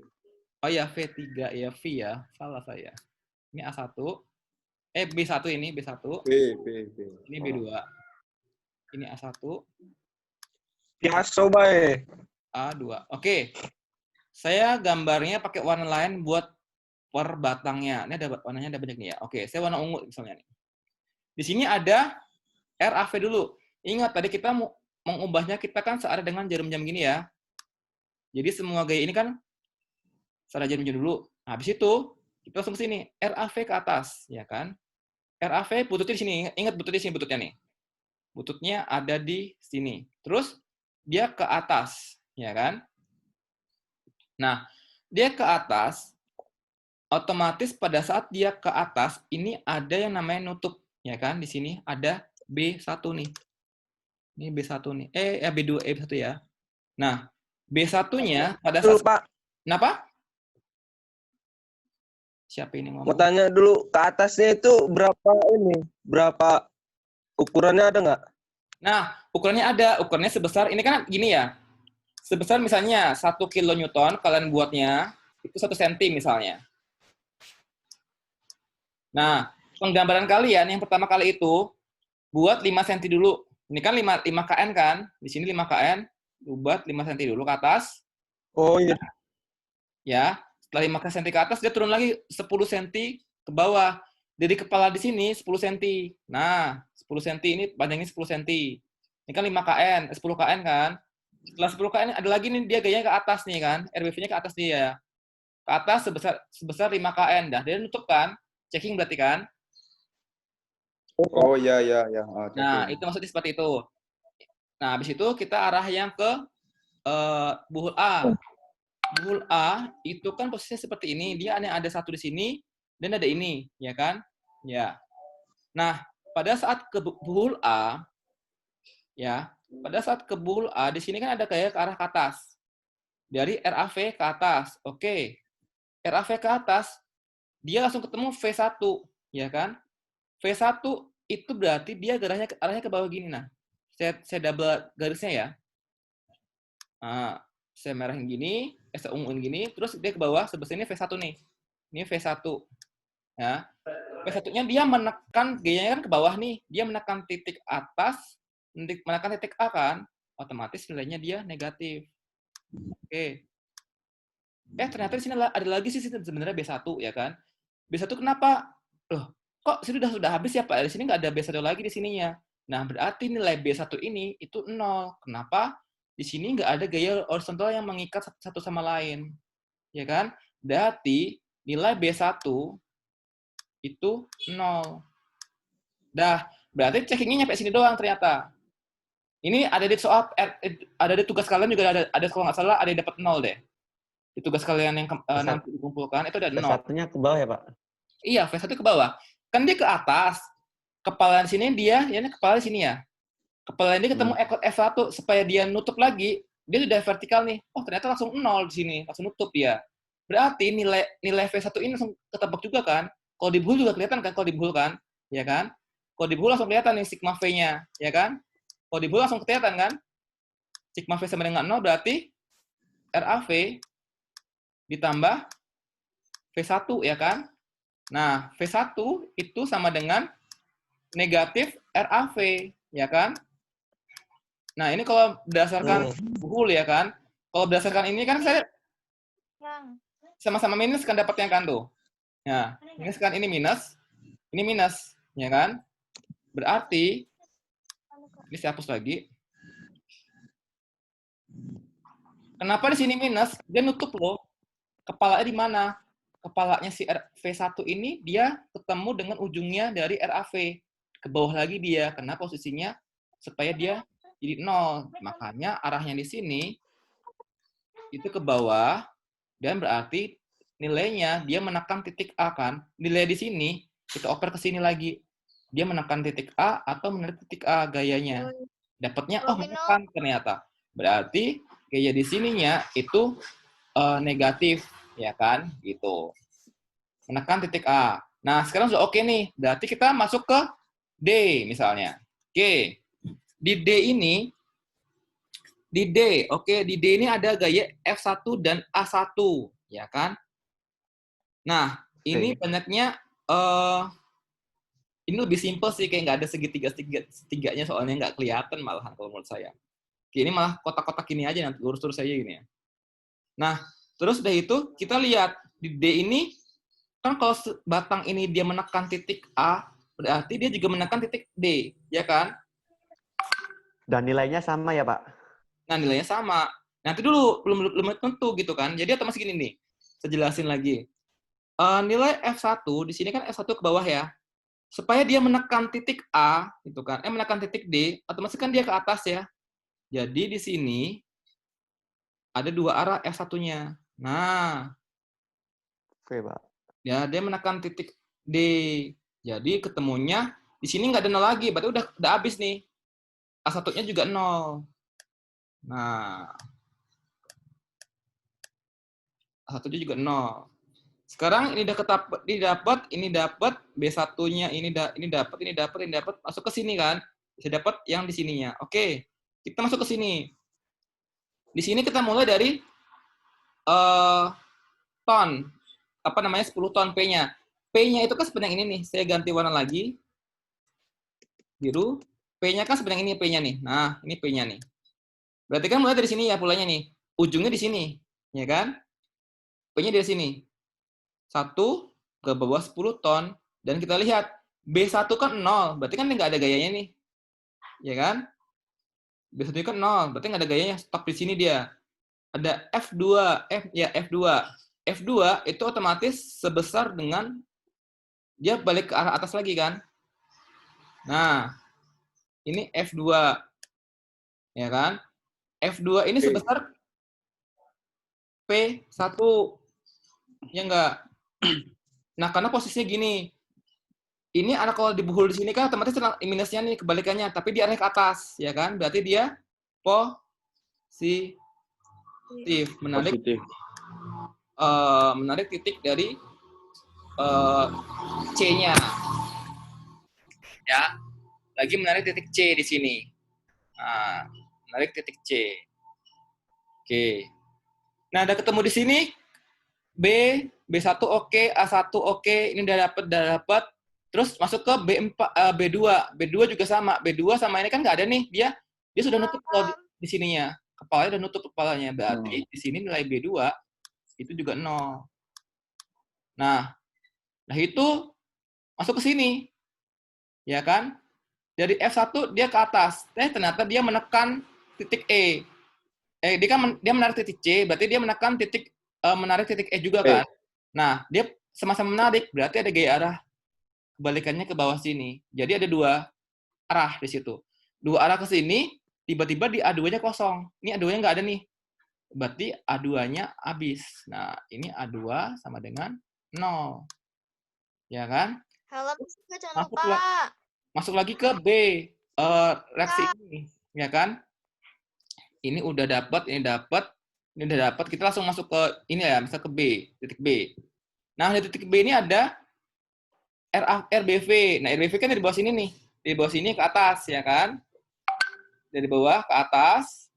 Oh ya, V3 ya, V ya. Salah saya. Ini A1. B1 ini, B1. B. Ini B2. Ini A1. Biasa, bae. A2. Oke. Saya gambarnya pakai warna lain buat per batangnya. Ini ada warnanya ada banyak nih ya. Oke, saya warna ungu misalnya nih. Di sini ada RAV dulu. Ingat tadi kita mau mengubahnya kita kan searah dengan jarum jam gini ya. Jadi semua gaya ini kan searah jarum jam dulu. Nah, habis itu kita langsung ke sini, RAV ke atas, ya kan? RAV bututnya di sini. Ingat bututnya di sini bututnya nih. Bututnya ada di sini. Terus dia ke atas, ya kan? Nah, dia ke atas, otomatis pada saat dia ke atas, ini ada yang namanya nutup, ya kan? Di sini ada B1 nih. Ini B1 nih. B2, B1 ya. Nah, B1-nya pada Dulu, saat... Pak. Kenapa? Siapa ini Mau ngomong? tanya dulu, ke atasnya itu berapa ini? Berapa ukurannya ada nggak? Nah, ukurannya ada. Ukurannya sebesar, ini kan gini ya. Sebesar misalnya 1 kilonewton, kalian buatnya, itu 1 cm misalnya. Nah, penggambaran kalian yang pertama kali itu, buat 5 cm dulu. Ini kan 5 kN kan? Di sini 5 kN, buat 5 cm dulu ke atas. Oh iya. Ya, setelah 5 cm ke atas, dia turun lagi 10 cm ke bawah. Dari kepala di sini 10 cm. Nah, 10 cm ini panjangnya 10 cm. Ini kan 5 kN, 10 kN kan? Setelah 10 kN ada lagi nih dia gayanya ke atas nih kan? RBV-nya ke atas dia. Ke atas sebesar 5 kN. Dah, dia nutup kan? Checking berarti kan? Oh ya. Nah, itu maksudnya seperti itu. Nah, habis itu kita arah yang ke buhul A. Buhul A itu kan posisinya seperti ini. Dia ada satu di sini dan ada ini, ya kan? Ya. Nah, pada saat ke buhul A, ya, pada saat ke buhul A di sini kan ada kayak ke arah ke atas. Dari RAV ke atas. Oke. RAV ke atas, dia langsung ketemu V1, ya kan? V1 itu berarti dia arahnya ke bawah gini nah. Saya double garisnya ya. Nah, saya merahin gini, saya unguin gini, terus dia ke bawah sebesar ini V1 nih. Ini V1. Ya. V1-nya dia menekan G-nya kan ke bawah nih. Dia menekan titik atas, menekan titik A kan, otomatis nilainya dia negatif. Oke. Ternyata di sini ada lagi sih sebenarnya B1 ya kan. B1 kenapa? Loh, kok sudah habis ya Pak? Di sini nggak ada B1 lagi di sininya. Nah, berarti nilai B1 ini itu 0. Kenapa? Di sini nggak ada gaya horizontal yang mengikat satu sama lain. Ya kan? berarti nilai B1 itu 0. Dah, berarti checkingnya nyampe sini doang ternyata. Ini ada di soal, ada di tugas kalian juga ada kalau nggak salah ada yang dapat 0 deh. Di tugas kalian yang nanti dikumpulkan itu ada 0. Satunya ke bawah ya, Pak? Iya, V1 ke bawah. Kan dia ke atas. Kepala di sini dia, ya ini kepala di sini ya. Kepala ini ketemu ekor F1 supaya dia nutup lagi, dia sudah vertikal nih. Oh, ternyata langsung 0 di sini, langsung nutup dia. Berarti nilai V1 ini langsung ketebak juga kan? Kalau di buhul juga kelihatan kan kalau di buhul kan? Ya kan? Kalau di buhul langsung kelihatan nih sigma V-nya, ya kan? Kalau di buhul langsung kelihatan kan? Sigma V sama dengan 0 berarti RAV ditambah V1 ya kan? Nah, V1 itu sama dengan negatif RAV, ya kan? Nah, ini kalau berdasarkan buhul ya kan? Kalau berdasarkan ini kan saya sama-sama minus kan dapatnya kan tuh. Nah, minus kan ini minus, ya kan? Berarti ini saya hapus lagi. Kenapa di sini minus? Dia nutup loh. Kepalanya di mana? Kepalanya si V1 ini dia ketemu dengan ujungnya dari RAV. Ke bawah lagi dia. Karena posisinya supaya dia jadi 0. Makanya arahnya di sini itu ke bawah dan berarti nilainya dia menekan titik A kan. Nilai di sini kita oper ke sini lagi. Dia menekan titik A atau menarik titik A gayanya. Dapatnya menekan ternyata. Berarti gaya di sininya itu negatif ya kan gitu. Menekan titik A. Nah, sekarang sudah oke nih. Berarti kita masuk ke D misalnya. Oke. Di D ini di D ini ada gaya F1 dan A1, ya kan? Nah, ini banyaknya ini lebih simpel sih, kayak nggak ada segitiganya soalnya nggak kelihatan malahan kalau menurut saya. Oke, ini malah kotak-kotak ini aja nanti lurus-lurus aja gini ya. Nah, terus dari itu kita lihat di D ini kan kalau batang ini dia menekan titik A, berarti dia juga menekan titik D, ya kan? Dan nilainya sama ya, Pak? Nah, nilainya sama. Nanti dulu, belum tentu gitu kan. Jadi otomatis gini nih, saya jelasin lagi. Nilai F1, di sini kan F1 ke bawah ya. Supaya dia menekan titik A, gitu kan, menekan titik D, otomatis kan dia ke atas ya. Jadi di sini ada dua arah F1-nya. Nah, Oke, Pak. ya dia menekan titik D. Jadi ketemunya di sini nggak ada 0 lagi, berarti udah habis nih. A1-nya juga 0. Nah, A1-nya juga 0. Sekarang ini didapat, ini dapat, B1-nya ini dapat, masuk ke sini kan? Bisa dapat yang di sininya. Oke, kita masuk ke sini. Di sini kita mulai dari ton. Apa namanya? 10 ton P-nya. P-nya itu kan sebenarnya ini nih. Saya ganti warna lagi. Biru. P-nya kan sebenarnya ini P-nya nih. Nah, ini P-nya nih. Berarti kan mulai dari sini ya pulanya nih. Ujungnya di sini. Ya kan? P-nya dari sini. 1 ke bawah 10 ton. Dan kita lihat. B1 kan 0. Berarti kan nggak ada gayanya nih. Ya kan? B1 kan 0. Berarti nggak ada gayanya. Stop di sini dia. Ada F2. F2. F2 itu otomatis sebesar dengan dia balik ke arah atas lagi kan. Nah, ini F2. Ya kan? F2 ini sebesar P1. Ya enggak? Nah, karena posisinya gini. Ini anak kalau dibuhul di sini kan otomatis minusnya nih kebalikannya, tapi dia arah ke atas, ya kan? Berarti dia positif. Menarik titik dari C-nya. Ya. Lagi menarik titik C di sini. Nah, menarik titik C. Oke. Nah, udah ketemu di sini. B1 oke, A1 oke, ini udah dapat. Terus masuk ke B2. B2 juga sama. B2 sama ini kan nggak ada nih. Dia sudah nutup kalau di sininya. Kepalanya udah nutup kepalanya. Berarti di sini nilai B2 itu juga 0. Nah itu masuk ke sini. Ya kan? Dari F1 dia ke atas. Ternyata dia menekan titik E. Dia menarik titik C, berarti dia menekan titik menarik titik E juga E. kan. Nah, dia sama-sama menarik, berarti ada gaya arah kebalikannya ke bawah sini. Jadi ada dua arah di situ. Dua arah ke sini, tiba-tiba di A2-nya kosong. Ini A2-nya nggak ada nih. Berarti A2-nya habis. Nah, ini A2 sama dengan 0. Ya kan? Halo, Miska, jangan Masuk, lupa. masuk lagi ke B. Reaksi ini. Ya kan? Ini udah dapat, ini dapat, ini udah dapat. Kita langsung masuk ke ini ya, misal ke B, titik B. Nah, di titik B ini ada RBV. Nah, RBV kan dari bawah sini nih. Dari bawah sini ke atas, ya kan? Dari bawah ke atas.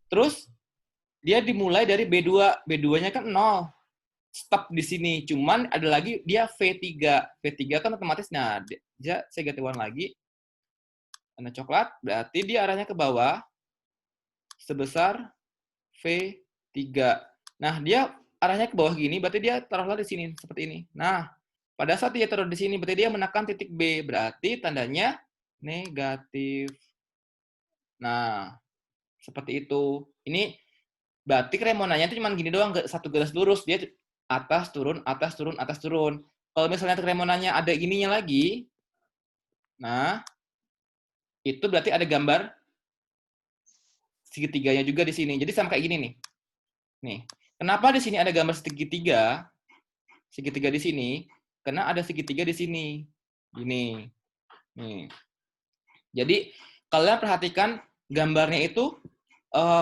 Terus, dia dimulai dari B2. B2-nya kan 0. Stop di sini. Cuman ada lagi dia V3. V3 kan otomatis, nah, dia saya ganti warna lagi. Warna coklat, berarti dia arahnya ke bawah sebesar V3. Nah, dia arahnya ke bawah gini, berarti dia taruhlah di sini, seperti ini. Nah, pada saat dia taruh di sini, berarti dia menekan titik B. Berarti tandanya negatif. Nah, seperti itu. Ini berarti kremonanya itu cuma gini doang, nggak satu garis lurus. Dia atas, turun, atas, turun, atas, turun. Kalau misalnya kremonanya ada ininya lagi, nah, itu berarti ada gambar segitiganya juga di sini. Jadi sama kayak gini nih. Nih, kenapa di sini ada gambar segitiga? Segitiga di sini, karena ada segitiga di sini. Gini. Nih. Jadi, kalian perhatikan gambarnya itu,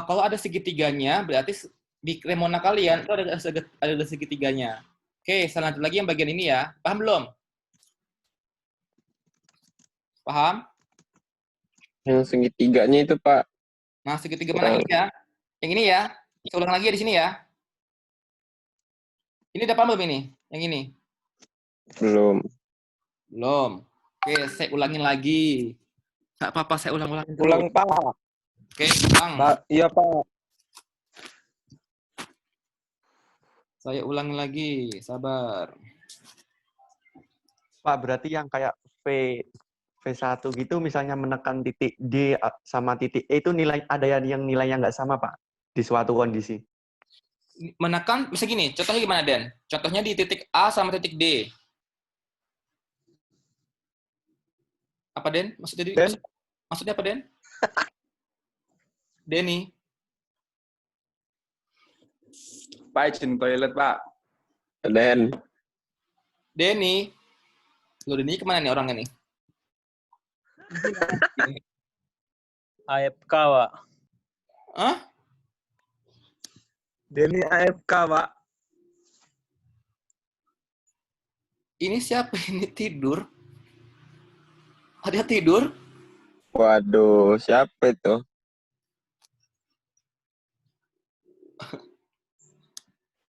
kalau ada segitiganya, berarti di kremona kalian itu ada segitiganya. Oke, selanjutnya lagi yang bagian ini ya. Paham belum? Paham? Yang segitiganya itu, Pak. Nah, segitiga mana ini ya? Yang ini ya. Saya ulang lagi ya di sini ya. Ini udah paham belum ini? Yang ini? Belum. Belum. Oke, saya ulangin lagi. Nggak apa-apa, saya ulang-ulangin dulu. Ulang, Pak. Oke, ulang. Pak. Iya, Pak. Saya ulangin lagi. Sabar. Pak, berarti yang kayak V1 gitu misalnya menekan titik D sama titik E itu nilai ada yang nilainya nggak sama, Pak, di suatu kondisi. Menekan, bisa gini, contohnya gimana, Den? Contohnya di titik A sama titik D. Apa, Den? Maksudnya apa, Den? Denny. Pak, izin toilet, Pak. Dan Denny. Loh, Denny kemana nih orangnya nih? AFK, Pak. Hah? Denny AFK, Pak. Ini siapa ini tidur? Ada tidur? Waduh, siapa itu?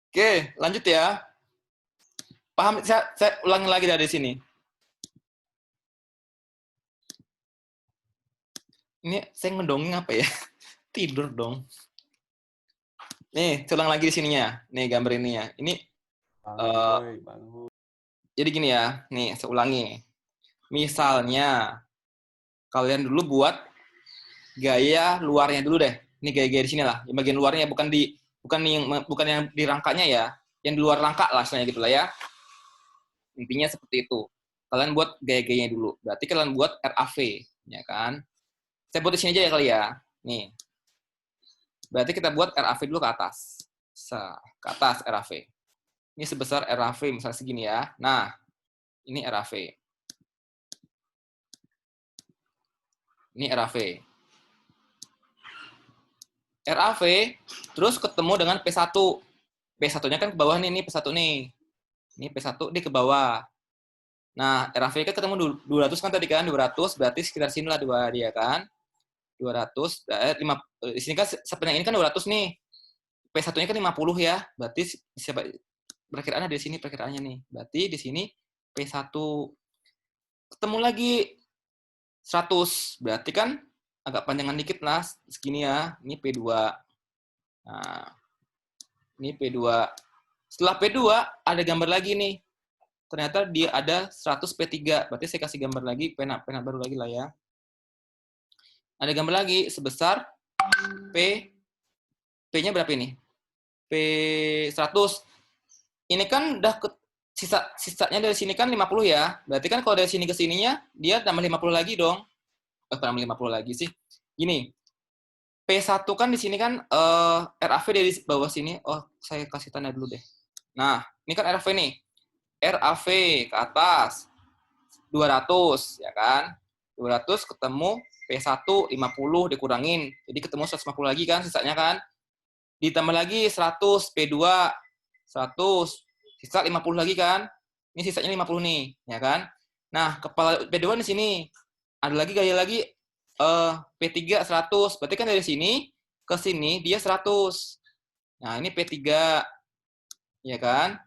Oke, lanjut ya. Paham? Saya ulangi lagi dari sini. Ini saya ngedongeng apa ya? Tidur dong. Nih, saya ulang lagi di sininya. Nih, gambar ininya. Ini, jadi gini ya. Nih, saya ulangi. Misalnya, kalian dulu buat gaya luarnya dulu deh. Ini gaya-gaya di sini lah. Yang bagian luarnya, bukan yang di rangkanya ya. Yang di luar rangka lah, misalnya gitu lah ya. Intinya seperti itu. Kalian buat gaya-gayanya dulu. Berarti kalian buat RAV, ya kan? Saya buat di sini aja ya kali ya. Nih. Berarti kita buat RAV dulu ke atas. Ke atas RAV. Ini sebesar RAV misalnya segini ya. Nah, ini RAV. Ini RAV. RAV terus ketemu dengan P1. P1-nya kan ke bawah nih, ini P1 nih. Ini P1 di ke bawah. Nah, RAV kan ketemu 200 kan tadi kan, 200 berarti sekitar sini lah dua dia kan. 200, 5, di sini kan sepanjang ini kan 200 nih. P1-nya kan 50 ya. Berarti siapa perkiraannya di sini perkiraannya nih. Berarti di sini P1 ketemu lagi 100. Berarti kan agak panjangan dikit lah segini ya. Ini P2. Nah, ini P2. Setelah P2 ada gambar lagi nih. Ternyata dia ada 100 P3. Berarti saya kasih gambar lagi, pena baru lagi lah ya. Ada gambar lagi sebesar P. P-nya berapa ini? P100. Ini kan udah ke sisanya dari sini kan 50 ya. Berarti kan kalau dari sini ke sininya dia tambah 50 lagi dong. Tambah 50 lagi sih. Gini. P1 kan di sini kan RAV dari bawah sini. Oh, saya kasih tanda dulu deh. Nah, ini kan RAV nih. RAV ke atas 200 ya kan. 200 ketemu P1 50 dikurangin. Jadi ketemu 150 lagi kan sisanya kan. Ditambah lagi 100 P2 100 sisa 50 lagi kan. Ini sisanya 50 nih, ya kan? Nah, kepala P2 di sini. Ada lagi gaya lagi P3 100. Berarti kan dari sini ke sini dia 100. Nah, ini P3. Ya kan?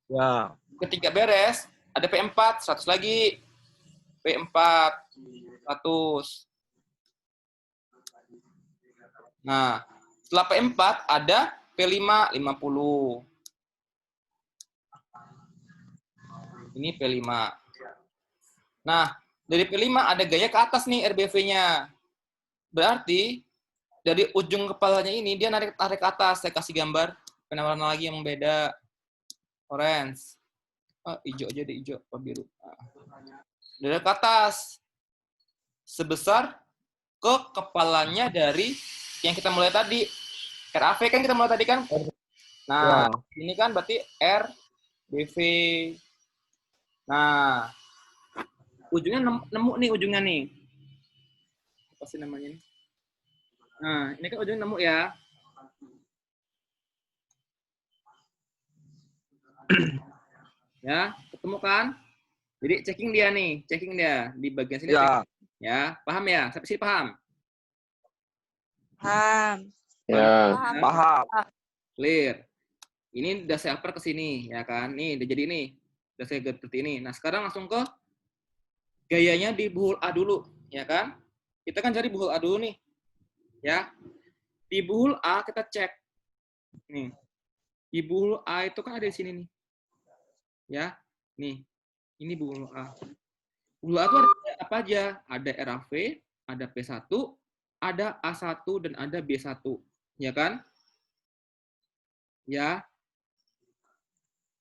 Ya. Ketika beres, ada P4 100 lagi. P4 100. Nah, setelah P4 ada P5 50. Ini P5. Nah, dari P5 ada gaya ke atas nih RBV-nya. Berarti dari ujung kepalanya ini dia narik ke atas. Saya kasih gambar penawaran lagi yang beda. Orange. Hijau aja deh, hijau apa biru. Dari ke atas. Sebesar ke kepalanya dari yang kita mulai tadi. RAV kan kita mulai tadi kan. Nah, ini kan berarti RBV. Nah, ujungnya nemu nih ujungnya nih. Apa sih namanya ini? Nah, ini kan ujungnya nemu ya. Ya, ketemu kan? Jadi checking dia nih, checking dia di bagian sini. Ya. Ya, paham ya? Sampai sini paham? Paham. Ya. Paham. Paham. Clear. Ini udah saya upper ke sini, ya kan? Nih, udah jadi ini. Udah saya seperti ini. Nah, sekarang langsung ke gayanya di buhul A dulu, ya kan? Kita kan cari buhul A dulu nih. Ya. Di buhul A kita cek. Nih. Di buhul A itu kan ada di sini nih. Ya. Nih. Ini buhul A. Buhul A itu ada apa aja? Ada RAV, ada P1, ada A1 dan ada B1. Ya kan? Ya.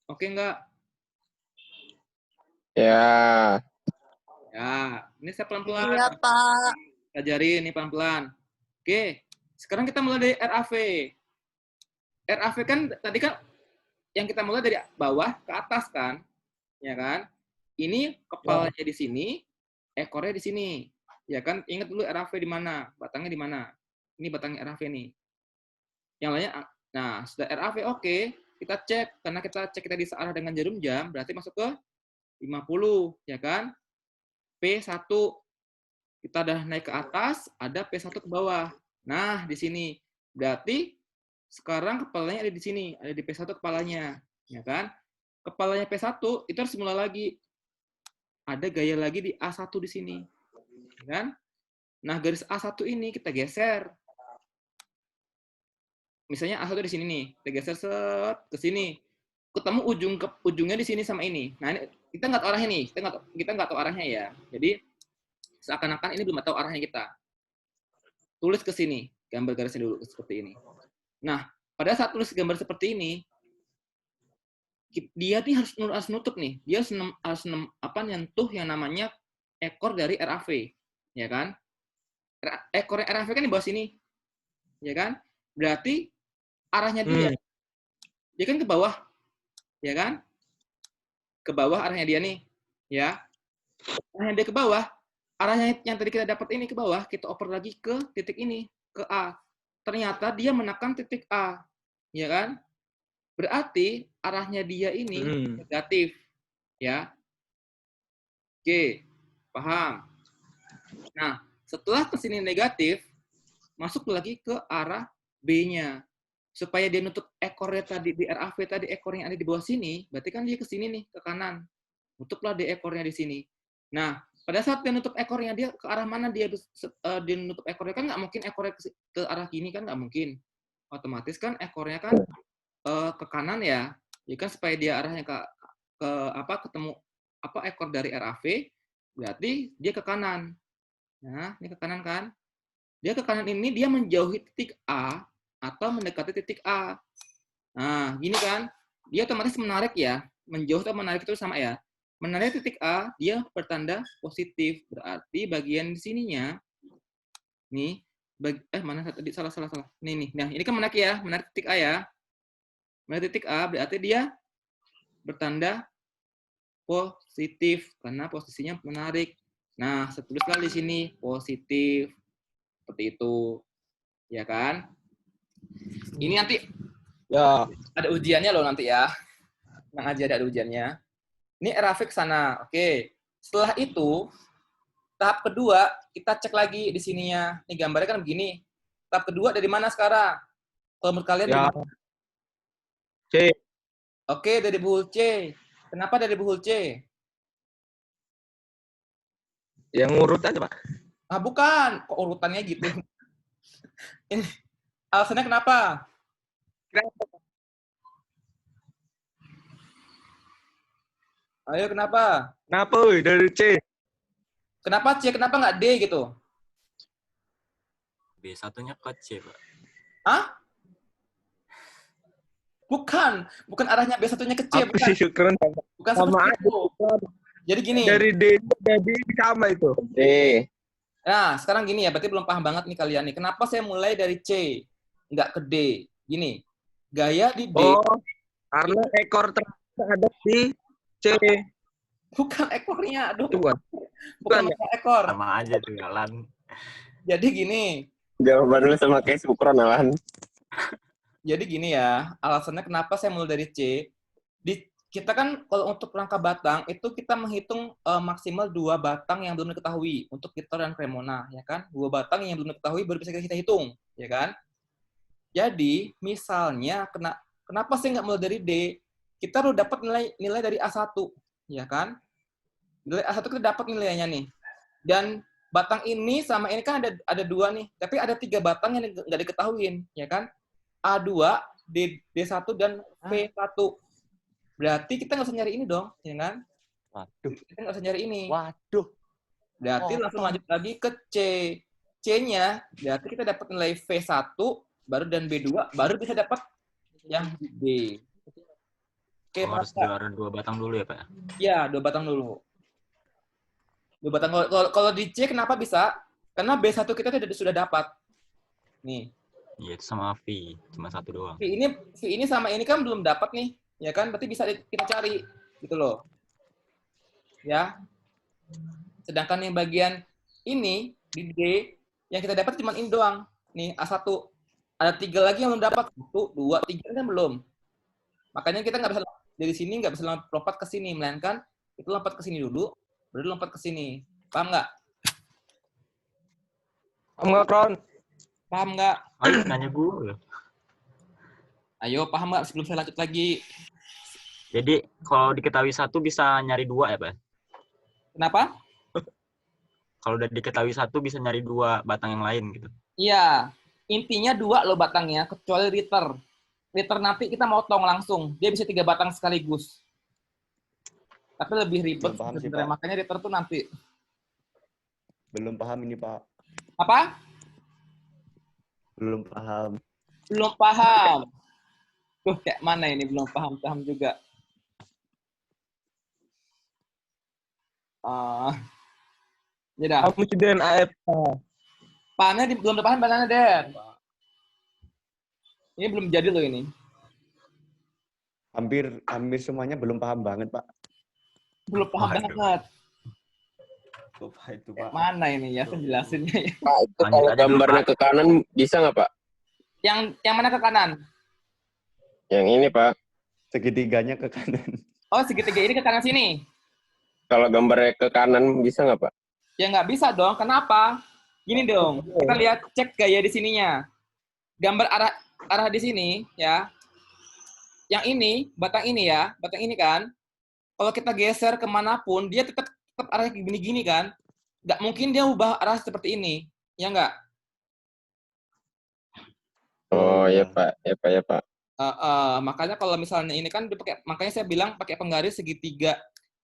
Oke enggak? Ya. Ya, ini saya pelan-pelan. Iya, Pak. Ajarin ini pelan-pelan. Oke, sekarang kita mulai dari RAV. RAV kan tadi kan yang kita mulai dari bawah ke atas kan, ya kan? Ini kepalanya di sini, ekornya di sini, ya kan? Ingat dulu RAV di mana, batangnya di mana. Ini batangnya RAV nih. Yang lainnya, nah sudah RAV oke, kita cek karena kita cek kita di searah dengan jarum jam, berarti masuk ke 50, ya kan? P1 kita udah naik ke atas, ada P1 ke bawah. Nah, di sini. Berarti sekarang kepalanya ada di sini, ada di P1 kepalanya, ya kan? Kepalanya P1 itu harus mulai lagi. Ada gaya lagi di A1 di sini. Ya kan? Nah, garis A1 ini kita geser. Misalnya A1 di sini nih, kita geser set ke sini. Ketemu ujungnya di sini sama ini. Nah, ini kita nggak tahu arahnya nih. Kita nggak tahu arahnya ya. Jadi seakan-akan ini belum tahu arahnya kita. Tulis ke sini, gambar garisnya dulu seperti ini. Nah, pada saat tulis gambar seperti ini, dia nih harus nutup nih. Dia harus nyentuh yang namanya ekor dari RAV, ya kan? Ekor RAV kan di bawah sini, ya kan? Berarti arahnya dia kan ke bawah, ya kan? Ke bawah arahnya dia nih, ya. Arahnya dia ke bawah. Arahnya yang tadi kita dapat ini ke bawah, kita oper lagi ke titik ini, ke A. Ternyata dia menekan titik A, ya kan? Berarti arahnya dia ini negatif, ya. Oke, paham? Nah, setelah ke sini negatif, masuk lagi ke arah B-nya. Supaya dia nutup ekornya tadi di RAV tadi, ekor yang ada di bawah sini, berarti kan dia ke sini nih, ke kanan. Nutuplah di ekornya di sini. Nah, pada saat dia nutup ekornya, dia ke arah mana dia nutup ekornya? Kan nggak mungkin ekornya ke arah kini, kan nggak mungkin. Otomatis kan ekornya kan ke kanan ya. Ya kan supaya dia arahnya ke ketemu ekor dari RAV, berarti dia ke kanan. Nah, ini ke kanan kan? Dia ke kanan ini dia menjauhi titik A atau mendekati titik A. Nah, gini kan, dia otomatis menarik ya, menjauh atau menarik itu sama ya. Menarik titik A, dia bertanda positif, berarti bagian di sininya, nih, mana tadi salah. Nih. Nah, ini kan menarik ya, menarik titik A ya. Menarik titik A berarti dia bertanda positif karena posisinya menarik. Nah, setulislah di sini positif seperti itu, ya kan? Ini nanti Ya. ada ujiannya loh nanti ya. Tenang aja ada ujiannya. Ini grafik sana, oke. Setelah itu tahap kedua kita cek lagi di sininya. Ini gambarnya kan begini. Tahap kedua dari mana sekarang? Kalau menurut kalian dari Ya. mana? C. Oke, dari buhul C. Kenapa dari buhul C? Yang ngurut aja, Pak. Ah, bukan. Kok urutannya gitu? Ini alasannya kenapa? Ayo, kenapa? Kenapa, woi, dari C? Kenapa C? Kenapa nggak D gitu? B1-nya ke C, Pak. Hah? Bukan arahnya B1-nya ke C, Apa bukan. sih keren Bukan sama seperti itu. Jadi gini. dari D jadi sama itu. D. Nah, sekarang gini ya, berarti belum paham banget nih kalian nih. Kenapa saya mulai dari C, nggak ke D? Gini, gaya di D, Oh, karena ekor terakhir ada di C. bukan ekornya, aduh. Itu bukan. Bukan Bukan ya? masalah ekor. Sama aja tuh, Alan. Jadi gini, Jawaban lu sama kayak Sukron, Alan. jadi gini ya, alasannya kenapa saya mulai dari C. Kita kan kalau untuk rangka batang, itu kita menghitung maksimal 2 batang yang belum diketahui untuk Victor dan Cremona, ya kan? 2 batang yang belum diketahui baru bisa kita hitung, ya kan? Jadi, misalnya, kenapa saya nggak mulai dari D? Kita baru dapat nilai dari A1, ya kan? Nilai A1 kita dapat nilainya nih. Dan batang ini sama ini kan ada 2 nih, tapi ada 3 batang yang nggak diketahuin, ya kan? A2, D1, dan V1. Berarti kita nggak usah nyari ini dong, ya kan? Waduh. Kita nggak usah nyari ini. Waduh. Berarti langsung lanjut lagi ke C. C-nya, berarti kita dapat nilai V1, baru dan B2, baru bisa dapat yang D. Oke, Harus Pak. juara 2 batang dulu ya, Pak? Ya, 2 batang dulu. 2 batang. Kalau di C kenapa bisa? Karena B1 kita sudah dapat. Nih. Iya, itu sama V. Cuma 1 doang. V ini sama ini kan belum dapat nih. Ya kan? Berarti bisa kita cari. Gitu loh. Ya. Sedangkan yang bagian ini, di D, yang kita dapat cuma ini doang. Nih, A1. Ada 3 lagi yang belum dapat. 1, 2, 3 kan belum. Makanya kita nggak bisa dari sini nggak bisa lompat ke sini, melainkan itu lompat ke sini dulu, baru lompat ke sini. Paham nggak? Paham nggak, Kron? Paham nggak? Ayo, nanya gue. Ayo, paham nggak sebelum saya lanjut lagi? Jadi, kalau diketahui 1 bisa nyari 2 ya, Pak? Kenapa? Kalau udah diketahui 1 bisa nyari 2 batang yang lain gitu. Iya, intinya 2 loh batangnya, kecuali Ritter. Ritter nanti kita motong langsung, dia bisa 3 batang sekaligus. Tapi lebih ribet Belum paham sih, sebenarnya, Pak. makanya Ritter tuh nanti. Belum paham ini, Pak. Apa? Belum paham. Belum paham. Tuh, kayak mana ini belum paham juga. Ya dah. Kamu sudah AF. Pahamnya belum paham banana Den. Ini belum jadi loh ini. Hampir semuanya belum paham banget, Pak. Belum paham Waduh. banget. Lupa itu, Kayak mana ini ya penjelasannya ya. Pak, itu Lanjut kalau aja dulu, gambarnya Pak. ke kanan bisa nggak, Pak? Yang mana ke kanan? Yang ini, Pak. Segitiganya ke kanan. Oh, segitiga ini ke kanan sini. Kalau gambarnya ke kanan bisa nggak, Pak? Ya nggak bisa dong. Kenapa? Gini dong. Kita lihat cek gaya di sininya. Gambar arah di sini ya. Yang ini, batang ini ya, batang ini kan. Kalau kita geser kemanapun, dia tetap arahnya gini-gini kan. Nggak mungkin dia ubah arah seperti ini. Ya nggak? Oh, ya, Pak. Ya, Pak. Makanya kalau misalnya ini kan dipakai, makanya saya bilang pakai penggaris segitiga,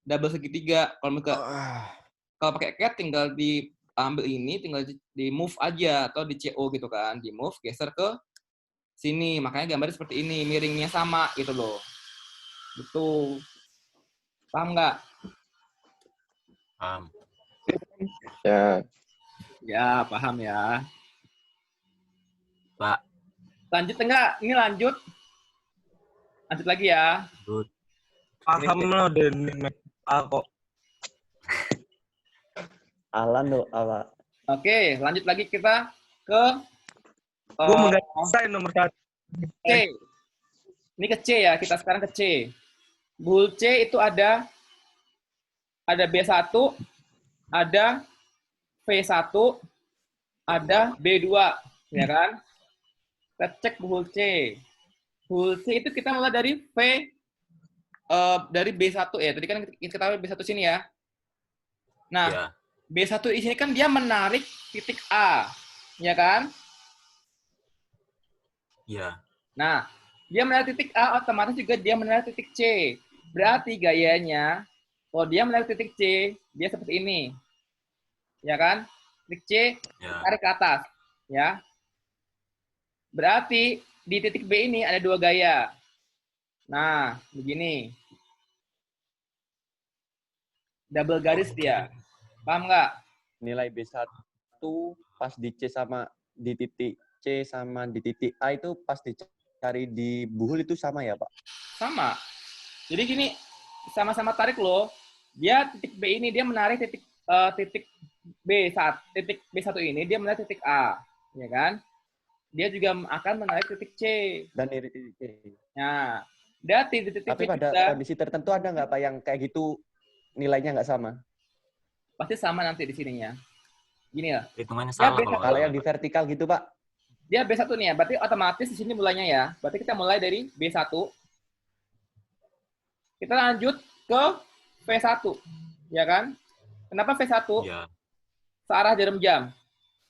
double segitiga. Kalau pakai cat tinggal diambil ini, tinggal di move aja atau di CO gitu kan, di move geser ke sini. Makanya gambarnya seperti ini, miringnya sama gitu loh. Betul. Paham nggak? Paham. Ya. Ya, paham ya. Pak. Lanjut enggak? Ini lanjut. Lanjut lagi ya. Good. Paham loh Denin. Aku. Alan lo apa? Oke, lanjut lagi kita ke Gue mau saya nomor 1. C. Ini ke C ya, kita sekarang ke C. Buhul C itu ada B1, ada V1, ada B2, ya kan? Kita cek buhul C. Buhul C itu kita mulai dari dari B1 ya. Tadi kan kita tahu B1 sini ya. Nah, Ya. B1 di sini kan dia menarik titik A, ya kan? Ya. Nah, dia menarik titik A, otomatis juga dia menarik titik C. Berarti gayanya, kalau dia menarik titik C, dia seperti ini. Ya kan? Titik C, Ya. tarik ke atas. Ya. Berarti di titik B ini ada 2 gaya. Nah, begini. Double garis dia. Paham nggak? Nilai B1 pas di C sama di titik C sama di titik A itu pas dicari di buhul itu sama ya, Pak? Sama. Jadi gini, sama-sama tarik loh. Dia titik B ini dia menarik titik titik B1 ini dia menarik titik A, ya kan? Dia juga akan menarik titik C. Dan di titik C. Nah, berarti di titik Tapi B pada juga kondisi tertentu ada nggak, Pak, yang kayak gitu nilainya nggak sama? pasti sama nanti di sininya. Gini lah. Hitungannya Ya, salah beda. kalau Kalau nggak yang di salah. vertikal gitu, Pak? Dia B1 nih ya, berarti otomatis di sini mulainya ya. Berarti kita mulai dari B1. Kita lanjut ke V1, ya kan? Kenapa V1? Ya. Searah jarum jam.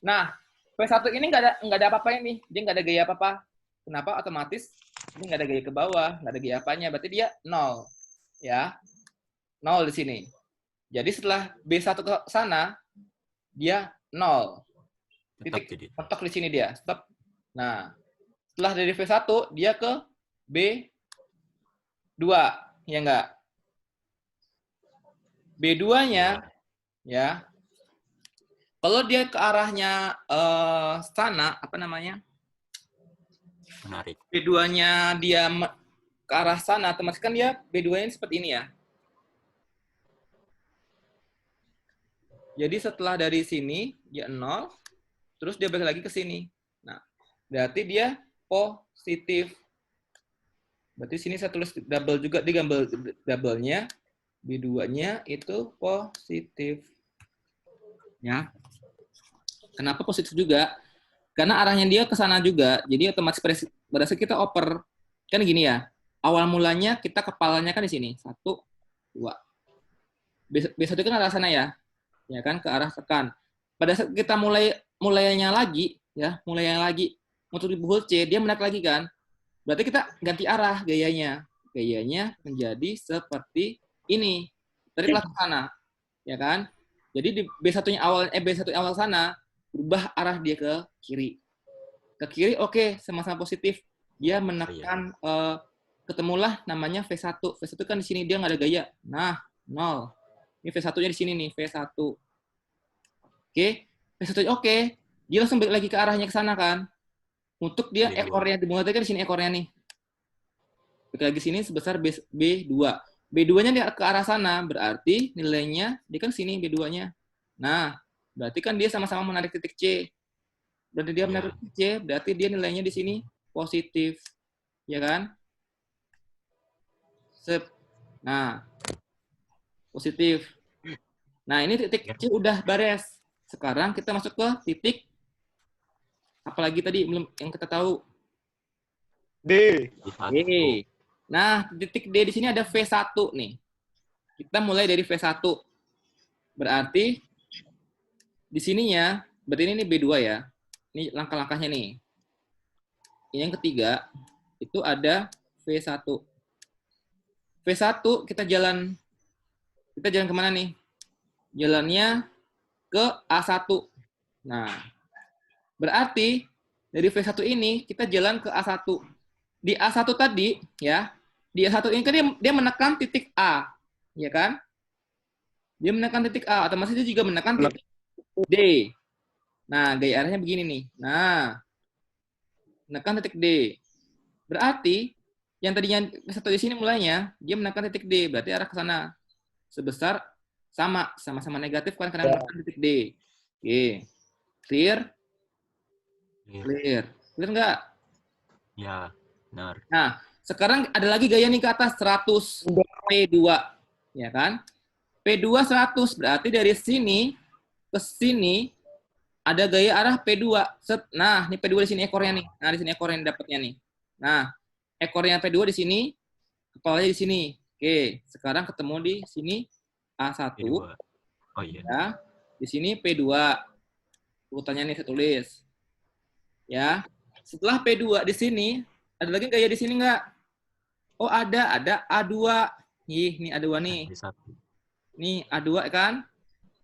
Nah, V1 ini nggak ada apa-apanya nih. Dia nggak ada gaya apa-apa. Kenapa? Otomatis dia nggak ada gaya ke bawah, nggak ada gaya apanya. Berarti dia 0. Ya, 0 di sini. Jadi setelah B1 ke sana, dia 0. Tetap Titik jadi. mentok di sini dia. Stop. Nah, setelah dari V1, dia ke B2. Ya enggak? B2-nya, ya, kalau dia ke arahnya sana, apa namanya? Menarik. B2-nya dia ke arah sana, otomatis kan dia B2-nya seperti ini ya. Jadi setelah dari sini, dia 0, terus dia balik lagi ke sini. Nah, berarti dia positif. Berarti sini saya tulis double juga, di gambar double-nya, B2-nya itu positif. Ya. Kenapa positif juga? Karena arahnya dia ke sana juga, jadi otomatis pada saat kita oper, kan gini ya, awal mulanya kita kepalanya kan di sini, 1, 2. B1 kan arah sana ya kan, ke arah tekan. Pada saat kita mulainya lagi, untuk di buhul C, dia menarik lagi kan, berarti kita ganti arah gayanya menjadi seperti ini, tariklah ke sana, ya kan? Jadi di B1-nya awal sana, berubah arah dia ke kiri. Ke kiri, oke, sama-sama positif. Dia menekan, ketemulah namanya V1. V1 kan di sini dia nggak ada gaya. Nah, 0. Ini V1-nya di sini nih, V1. Oke, V1 oke. Dia langsung balik lagi ke arahnya ke sana kan. Untuk dia B2. ekornya, dimulai kan di sini ekornya nih. Balik lagi sini sebesar B2. B2-nya dia ke arah sana, berarti nilainya dia kan sini B2-nya. Nah, berarti kan dia sama-sama menarik titik C. Berarti dia menarik titik C, berarti dia nilainya di sini positif. Ya kan? Nah, positif. Nah, ini titik C udah beres. Sekarang kita masuk ke titik apalagi tadi belum yang kita tahu. D. D. Nah, titik D di sini ada V1 nih. Kita mulai dari V1. Berarti di sininya, berarti ini B2 ya. Ini langkah-langkahnya nih. Yang ketiga, itu ada V1. V1 kita jalan kemana nih? Jalannya ke A1. Nah, berarti Dari V1 ini kita jalan ke A1. Di A1 tadi ya, di A1 ini kan dia menekan titik A, ya kan? Dia menekan titik A, otomatis dia juga menekan titik D. Nah, gaya arahnya begini nih. Nah, menekan titik D. Berarti yang tadinya V1 di sini mulainya, dia menekan titik D, berarti arah ke sana. Sebesar sama-sama negatif kan karena menekan titik D. Oke. Clear? Clear. Clear nggak? Ya, benar. Nah, sekarang ada lagi gaya nih ke atas 100 P2, ya kan? P2 100 berarti dari sini ke sini ada gaya arah P2. Nah, ini P2 di sini ekornya nih. Nah, di sini ekornya dapatnya nih. Nah, ekornya P2 di sini, kepalanya di sini. Oke, sekarang ketemu di sini A1. P2. Oh iya. Ya. Di sini P2. Urutannya nih saya tulis. Ya. Setelah P2 di sini, ada lagi gaya di sini nggak? Oh, ada A2. Nih A2 nih. Satu. Nih A2 kan?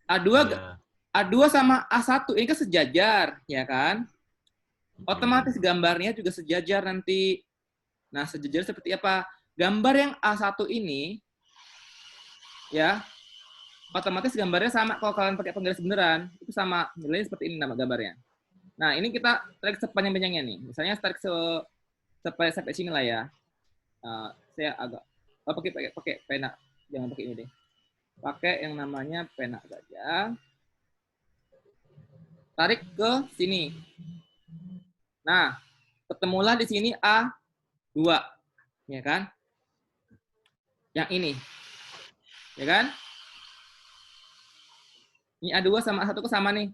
A2 Iya. A2 sama A1 ini kan sejajar, ya kan? Otomatis gambarnya juga sejajar nanti. Nah, sejajar seperti apa? Gambar yang A1 ini ya, otomatis gambarnya sama kalau kalian pakai penggaris beneran, itu sama nilainya seperti ini nama gambarnya. Nah, ini kita tarik sepanjang-panjangnya nih. Misalnya tarik sampai sini lah ya. Saya agak pakai pena, jangan pakai ini deh. Pakai yang namanya pena saja. Tarik ke sini. Nah, ketemulah di sini A2, ya kan? Yang ini, ya kan? Ini A2 sama A1 sama nih.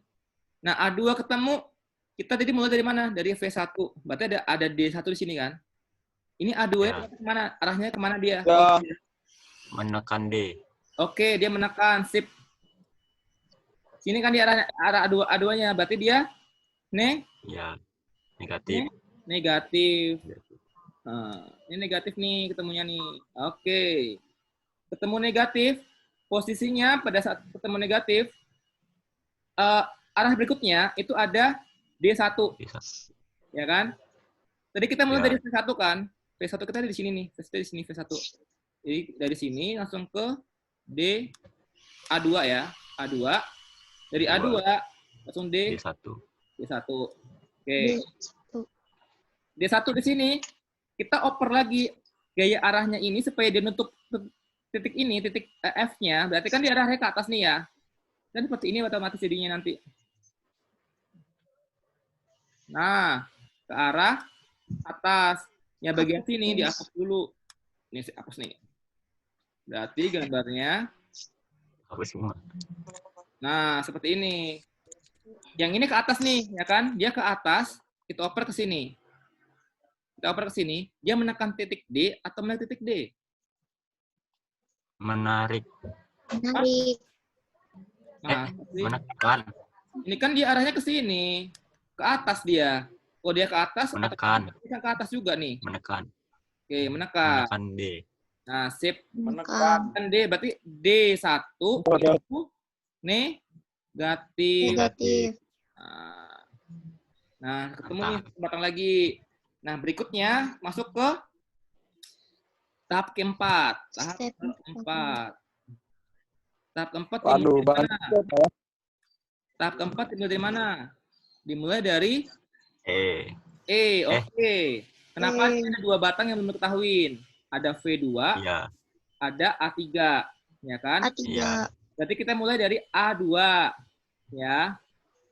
Nah, A2 ketemu, kita tadi mulai dari mana? Dari V1. Berarti ada D1 di sini kan? Ini A2 Ya. kemana? Arahnya kemana dia? Ya. Menekan D. Oke, dia menekan. Sip. Sini kan dia arah A2-nya. Berarti dia Ya. Negatif. negatif. Nah, ini negatif nih ketemunya nih. Oke. Ketemu negatif, posisinya pada saat ketemu negatif, arah berikutnya itu ada D1, Bisa. ya kan? Tadi kita mulai Ya. dari V1 kan? V1 kita di sini nih, di sini V1. Jadi dari sini langsung ke D A2 ya, A2. Dari A2 langsung D1. D1. Oke. D1 di sini kita oper lagi gaya arahnya ini supaya dia nutup titik ini, titik F-nya, berarti kan dia arahnya ke atas nih ya. Dan seperti ini otomatis jadinya nanti. Nah, ke arah atas. Ya bagian sini dihapus dulu. Ini saya hapus nih. Berarti gambarnya, Hapus semua. nah seperti ini. Yang ini ke atas nih, ya kan? Dia ke atas, kita oper ke sini. Kita oper ke sini, dia menekan titik D atau menekan titik D? Menarik. Menarik. Nah, Menekan. ini kan dia arahnya ke sini. Ke atas dia. Oh, dia ke atas, Menekan. atau ke atas juga nih. Menekan. Oke, menekan. Menekan D. Nah, sip. Menekan. Kan D, berarti D1 itu negatif. Negatif. Nah, ketemu nih batang lagi. Nah, berikutnya masuk ke tahap keempat. Tahap Step keempat. Tahap keempat Waduh, dimulai dari mana? banget ya. Tahap keempat dimulai dari mana? Dimulai dari E. oke. Kenapa ada dua batang yang belum diketahuin? Ada V2, Iya. ada A3, ya kan? A3. Iya. Berarti kita mulai dari A2, ya.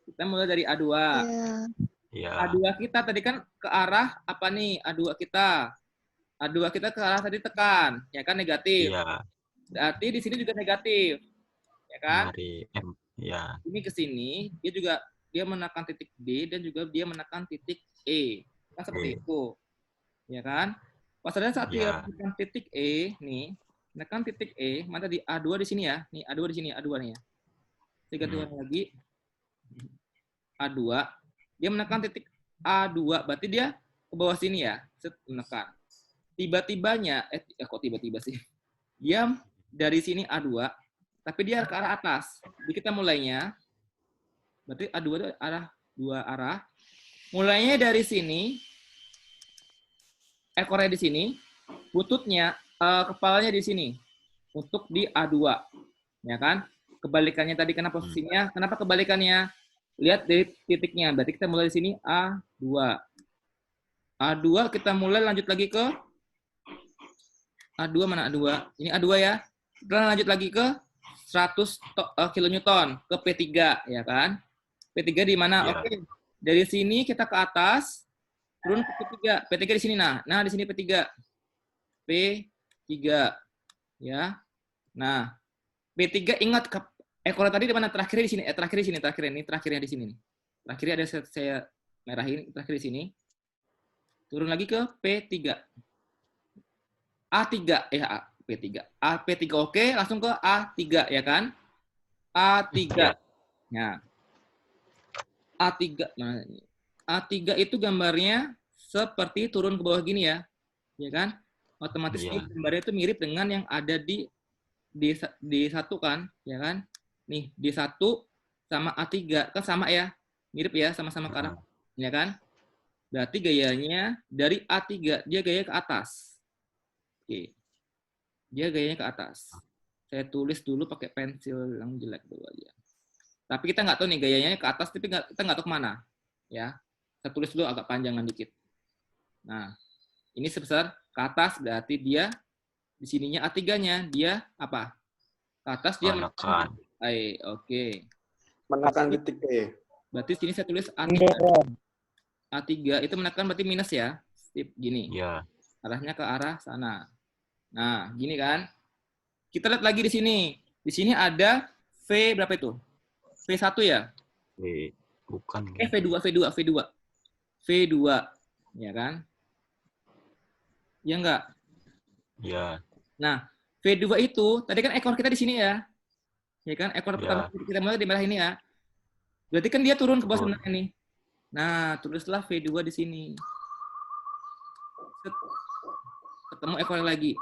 Kita mulai dari A2. Ya. Iya. A2 kita tadi kan ke arah apa nih? A2 kita. A2 kita ke arah tadi tekan, ya kan negatif. Iya. Berarti di sini juga negatif. Ya kan? Dari M. Iya. Ini ke sini, dia menekan titik D dan juga dia menekan titik E. Kan seperti itu. Ya kan? Pas ada saat dia Ya. menekan titik E nih, menekan titik E, mana di A2 di sini ya? Nih A2 di sini, A2 nih ya. Saya ganti warna lagi. A2, dia menekan titik A2, berarti dia ke bawah sini ya, menekan. Tiba-tibanya, kok tiba-tiba sih? Dia dari sini A2, tapi dia ke arah atas. Jadi kita mulainya, berarti A2 itu arah dua arah. mulainya dari sini, ekornya di sini, bututnya, kepalanya di sini, untuk di A2, ya kan? Kebalikannya tadi kenapa posisinya? Kenapa kebalikannya? Lihat dari titiknya, berarti kita mulai di sini A2. A2 kita mulai lanjut lagi ke A2, mana A2? Ini A2 ya. Kita lanjut lagi ke 100 kilonewton ke P3, ya kan? P3 di mana? Iya. Oke. Dari sini kita ke atas, turun ke P3. P3 di sini nah. Nah, di sini P3. P3 ya. Nah, P3 ingat ekor tadi di mana? Terakhirnya di sini. Terakhirnya di sini nih. Terakhirnya ada saya merahin, terakhir di sini. Turun lagi ke P3. A3 ya, P3. P3 oke, langsung ke A3 ya kan? A3. Nah. A3 mana ini? A3 itu gambarnya seperti turun ke bawah gini ya. Ya kan? Otomatis Iya. gambarnya itu mirip dengan yang ada di satu kan, ya kan? Nih, di satu sama A3 kan sama ya. Mirip ya, sama-sama ke arah, ya kan? Berarti gayanya dari A3 dia gaya ke atas. Oke. Dia gayanya ke atas. Saya tulis dulu pakai pensil yang jelek dulu aja. Tapi kita nggak tahu nih gayanya ke atas, tapi kita nggak tahu kemana. Ya, saya tulis dulu agak panjangan dikit. Nah, ini sebesar ke atas berarti dia di sininya A3-nya dia apa? Ke atas dia Menekan. Oke. Menekan titik E. Berarti sini saya tulis A3. A3 itu menekan berarti minus ya. Tip gini. Iya. Arahnya ke arah sana. Nah, gini kan? Kita lihat lagi di sini. Di sini ada V berapa itu? V1 ya? Bukan. V2. Ya kan? Ya enggak? Iya. Nah, V2 itu, tadi kan ekor kita di sini ya. Ya kan? Ekor pertama kita mulai di merah ini ya. Berarti kan dia turun ke bawah sebenarnya nih. Nah, tulislah V2 di sini. Ketemu ekornya lagi.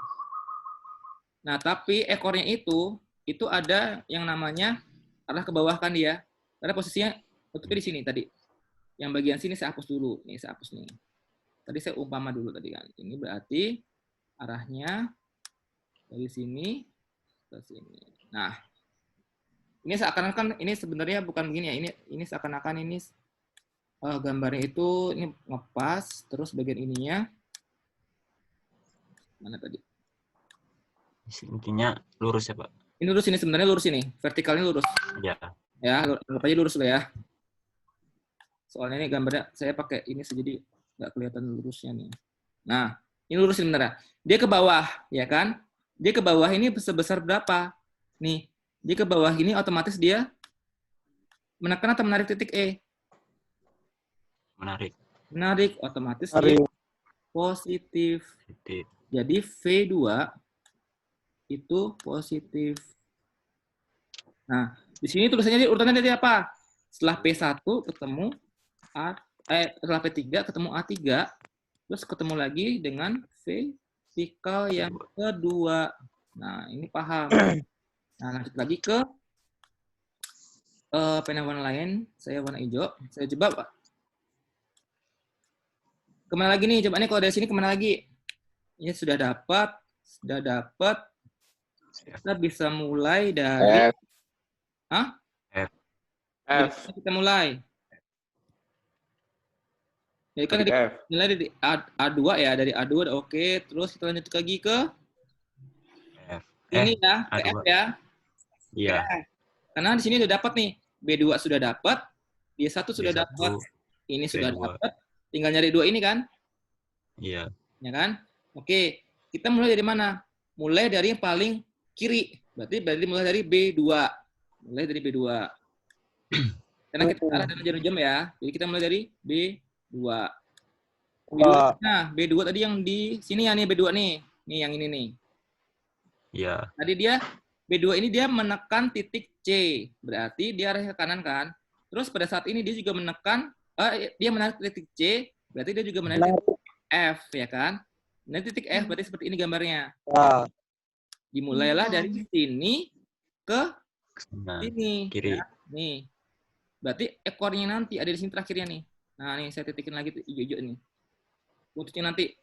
Nah, tapi ekornya itu ada yang namanya arah ke bawah kan dia. Karena posisinya bentuknya di sini tadi. Yang bagian sini saya hapus dulu. Nih, saya hapus nih. Tadi saya umpama dulu tadi kan. Ini berarti arahnya dari sini ke sini. Nah, ini seakan-akan ini sebenarnya bukan begini ya. Ini seakan-akan ini gambarnya itu ini ngepas, terus bagian ininya mana tadi? Intinya lurus ya, Pak. Ini lurus, ini sebenarnya lurus ini, vertikalnya lurus. Iya. Ya, anggap aja lurus lah ya. Soalnya ini gambarnya saya pakai ini jadi nggak kelihatan lurusnya nih. Nah, ini lurus sebenarnya. Dia ke bawah, ya kan? Dia ke bawah ini sebesar berapa? Nih, dia ke bawah ini otomatis dia menekan atau menarik titik E? Menarik. Menarik, otomatis dia positif. Titik. Jadi V2 itu positif. Nah, di sini tulisannya urutannya dari apa? Setelah P1 ketemu setelah P3 ketemu A3, terus ketemu lagi dengan vertikal yang kedua. Nah, ini paham. Nah, lanjut lagi ke pena warna lain. Saya warna hijau. Saya coba, Pak. Kemana lagi nih? Coba nih kalau dari sini kemana lagi? Ini sudah dapat. Kita bisa mulai dari F. Kita mulai. Jadi kan nilai dari A2 ya, dari A2 udah oke. Terus kita lanjut lagi ke F. ini ya, ke A2. F ya. Iya. Karena di sini udah dapat nih. B2 sudah dapat, B1 sudah B1, dapat, ini sudah B2. dapat. Tinggal nyari 2 ini kan? Iya. Ya kan? Oke, kita mulai dari mana? Mulai dari yang paling kiri. Berarti mulai dari B2. Mulai dari B2. Karena kita arah dengan jarum jam ya. Jadi kita mulai dari B2. Nah, B2 tadi yang di sini ya nih B2 nih. Nih yang ini nih. Iya. Tadi dia B2 ini dia menekan titik C. Berarti dia arah ke kanan kan? Terus pada saat ini dia juga menekan dia menarik titik C, berarti dia juga menarik titik F ya kan? Nah, titik F berarti seperti ini gambarnya. Dimulailah dari sini ke Nah, sini. kiri. Ya. Nih. Berarti ekornya nanti ada di sini terakhirnya nih. Nah, ini saya titikin lagi tuh hijau-hijau ini. Buntutnya nanti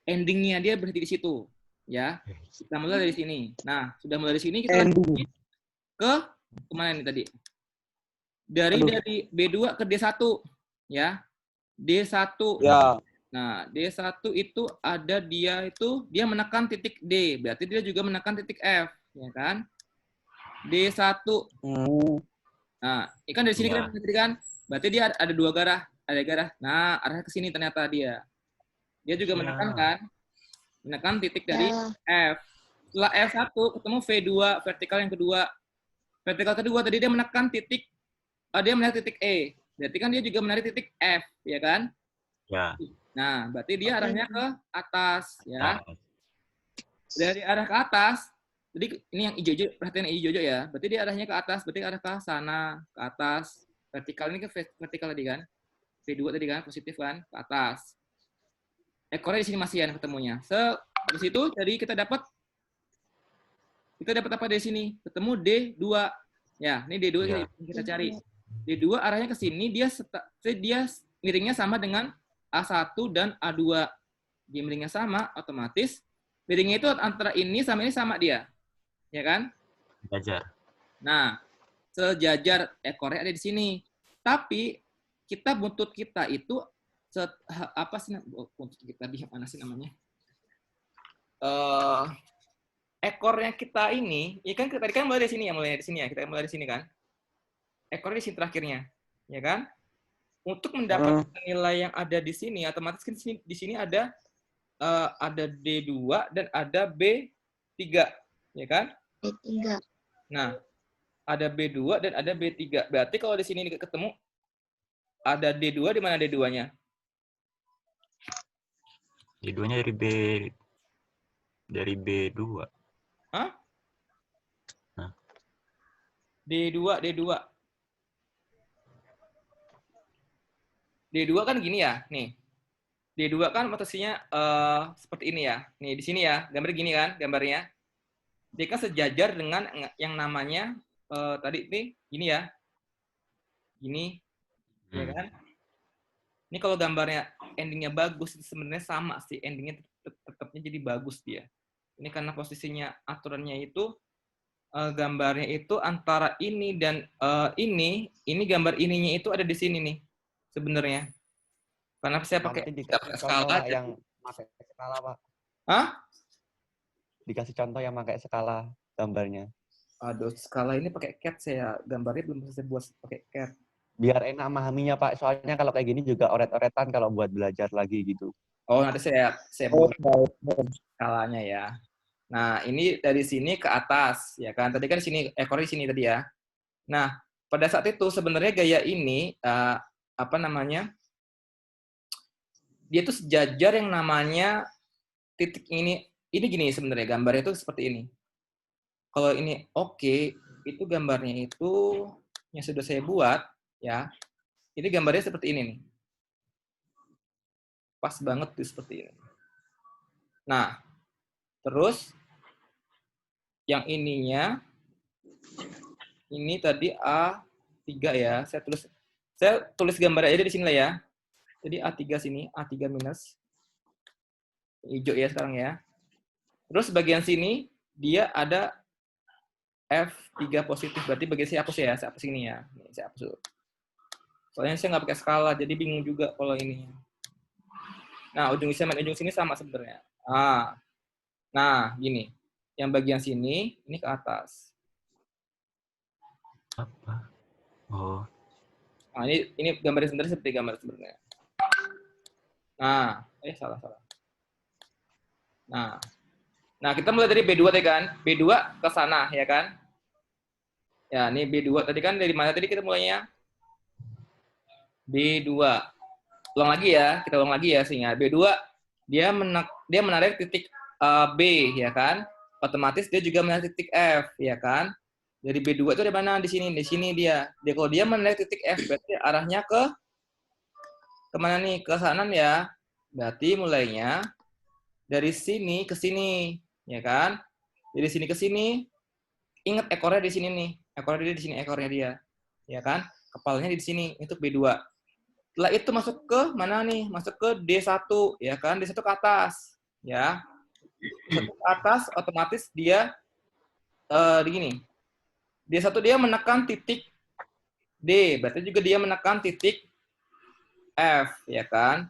endingnya dia berhenti di situ, ya. Kita mulai dari sini. Nah, sudah mulai dari sini kita lanjut ke kemana nih tadi? Dari B2 ke D1, ya. D1. Ya. Nah, D1 itu ada dia menekan titik D, berarti dia juga menekan titik F, ya kan? D1. Nah, ini kan dari sini kita tadi kan, berarti dia ada dua garah, ada garah. Nah, arah ke sini ternyata dia. Dia juga menekan titik dari F. Setelah F1 ketemu V2 vertikal yang kedua. Vertikal kedua tadi dia menekan titik E. Berarti kan dia juga menarik titik F, ya kan? Ya. Nah, berarti dia arahnya ke atas, ya. Dari arah ke atas, jadi ini yang hijau-hijau, perhatian hijau-hijau ya. Berarti dia arahnya ke atas, berarti arah ke sana, ke atas. Vertikal ini ke vertikal tadi kan. V2 tadi kan, positif kan, ke atas. Ekornya di sini masih ya ketemunya. Dari situ jadi kita dapat apa dari sini? Ketemu D2. Ya, ini D2 kita cari. D2 arahnya ke sini, dia miringnya sama dengan A1 dan A2. Dia miringnya sama, otomatis miringnya itu antara ini sama dia. Ya kan? Sejajar. Nah, sejajar ekornya ada di sini. Tapi buntut kita itu apa sih buntut kita di mana sih namanya? Ekornya kita ini, ya kan tadi kan mulai dari sini ya, kita mulai dari sini kan. Ekornya di sini terakhirnya, ya kan? Untuk mendapatkan nilai yang ada di sini, otomatis kan di sini ada D2 dan ada B3, ya kan? B3. Nah, ada B2 dan ada B3. Berarti kalau di sini ketemu ada D2, di mana D2-nya? D2-nya dari B2. Hah? Nah. D2. D2 kan gini ya, nih. D2 kan posisinya seperti ini ya. Nih, di sini ya, gambar gini kan, gambarnya. Dia kan sejajar dengan yang namanya tadi nih, gini ya. Gini, ya kan? Ini kalau gambarnya endingnya bagus, sebenarnya sama sih, endingnya tetapnya jadi bagus dia. Ini karena posisinya aturannya itu gambarnya itu antara ini dan ini gambar ininya itu ada di sini nih sebenarnya. Karena saya pakai skala yang pakai skala, Pak. Hah? Dikasih contoh yang pakai skala gambarnya. Aduh, skala ini pakai CAD saya gambarnya belum bisa buat pakai CAD. Biar enak memahaminya, Pak. Soalnya kalau kayak gini juga oret-oretan kalau buat belajar lagi gitu. Oh, nanti saya buat skalanya ya. Nah, ini dari sini ke atas, ya kan? Tadi kan sini ekornya di sini tadi ya. Nah, pada saat itu sebenarnya gaya ini apa namanya? Dia tuh sejajar yang namanya titik ini gini sebenarnya gambarnya itu seperti ini. Kalau ini oke, itu gambarnya itu yang sudah saya buat ya. Ini gambarnya seperti ini nih. Pas banget tuh seperti ini. Nah, terus yang ininya ini tadi A3 ya. Saya tulis gambar aja di sini lah ya. Jadi A3 sini, A3 minus. Hijau ya sekarang ya. Terus bagian sini dia ada F3 positif. Berarti bagian sini hapus ya. Saya hapus ini ya. Ini saya hapus dulu. Soalnya saya nggak pakai skala, jadi bingung juga kalau ini. Nah, ujung sini sama sebenarnya. Nah, gini. Yang bagian sini, ini ke atas. Apa? Oh. Nah, ini gambarnya sebenarnya seperti gambar sebenarnya. Nah, salah. Nah, kita mulai dari B2 tadi kan. B2 ke sana, ya kan? Ya, ini B2 tadi kan dari mana tadi kita mulainya? B2. Kita ulang lagi ya sehingga B2 dia menarik titik B, ya kan? Otomatis dia juga menarik titik F, ya kan? Dari B2 itu di mana? Di sini dia. Kalau dia menarik titik F, berarti arahnya kemana nih? Ke sana ya. Berarti mulainya dari sini ke sini, ya kan? Dari sini ke sini. Ingat ekornya di sini nih. Ekornya di sini ekornya dia. Ya kan? Kepalanya di sini. Itu B2. Setelah itu masuk ke mana nih? Masuk ke D1, ya kan? D1 ke atas, ya. D1 ke atas, otomatis dia begini. D1 dia menekan titik D, berarti juga dia menekan titik F, ya kan?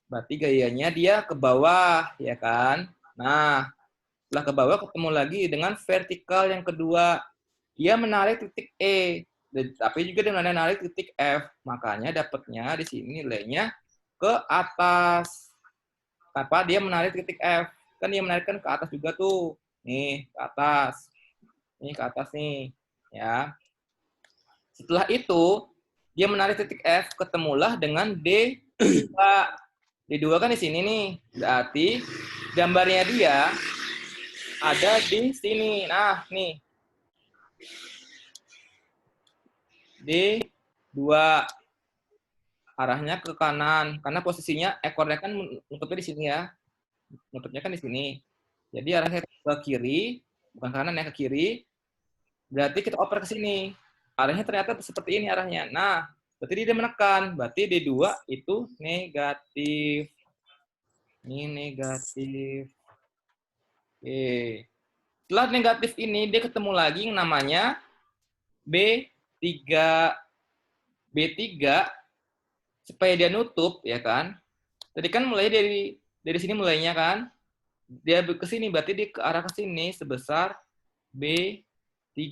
Berarti gayanya dia ke bawah, ya kan? Nah, setelah ke bawah ketemu lagi dengan vertikal yang kedua. Dia menarik titik E, tapi juga dia menarik titik F. Makanya dapatnya di sini nilainya ke atas. Apa? Dia menarik titik F. Kan dia menarikkan ke atas juga tuh. Nih, ke atas. Ini ke atas nih. Ya. Setelah itu, dia menarik titik F, ketemulah dengan D2. D2 kan di sini nih. Berarti gambarnya dia ada di sini. Nah, nih. D2. Arahnya ke kanan. Karena posisinya ekornya kan nutupnya di sini ya. Nutupnya kan di sini. Jadi arahnya ke kiri. Bukan kanan ya, ke kiri. Berarti kita oper ke sini. Arahnya ternyata seperti ini arahnya. Nah, berarti dia menekan. Berarti D2 itu negatif. Ini negatif. Oke. Setelah negatif ini, dia ketemu lagi yang namanya B3. B3, supaya dia nutup, ya kan? Tadi kan mulai dari sini mulainya kan? Dia ke sini, berarti dia ke arah ke sini sebesar B3.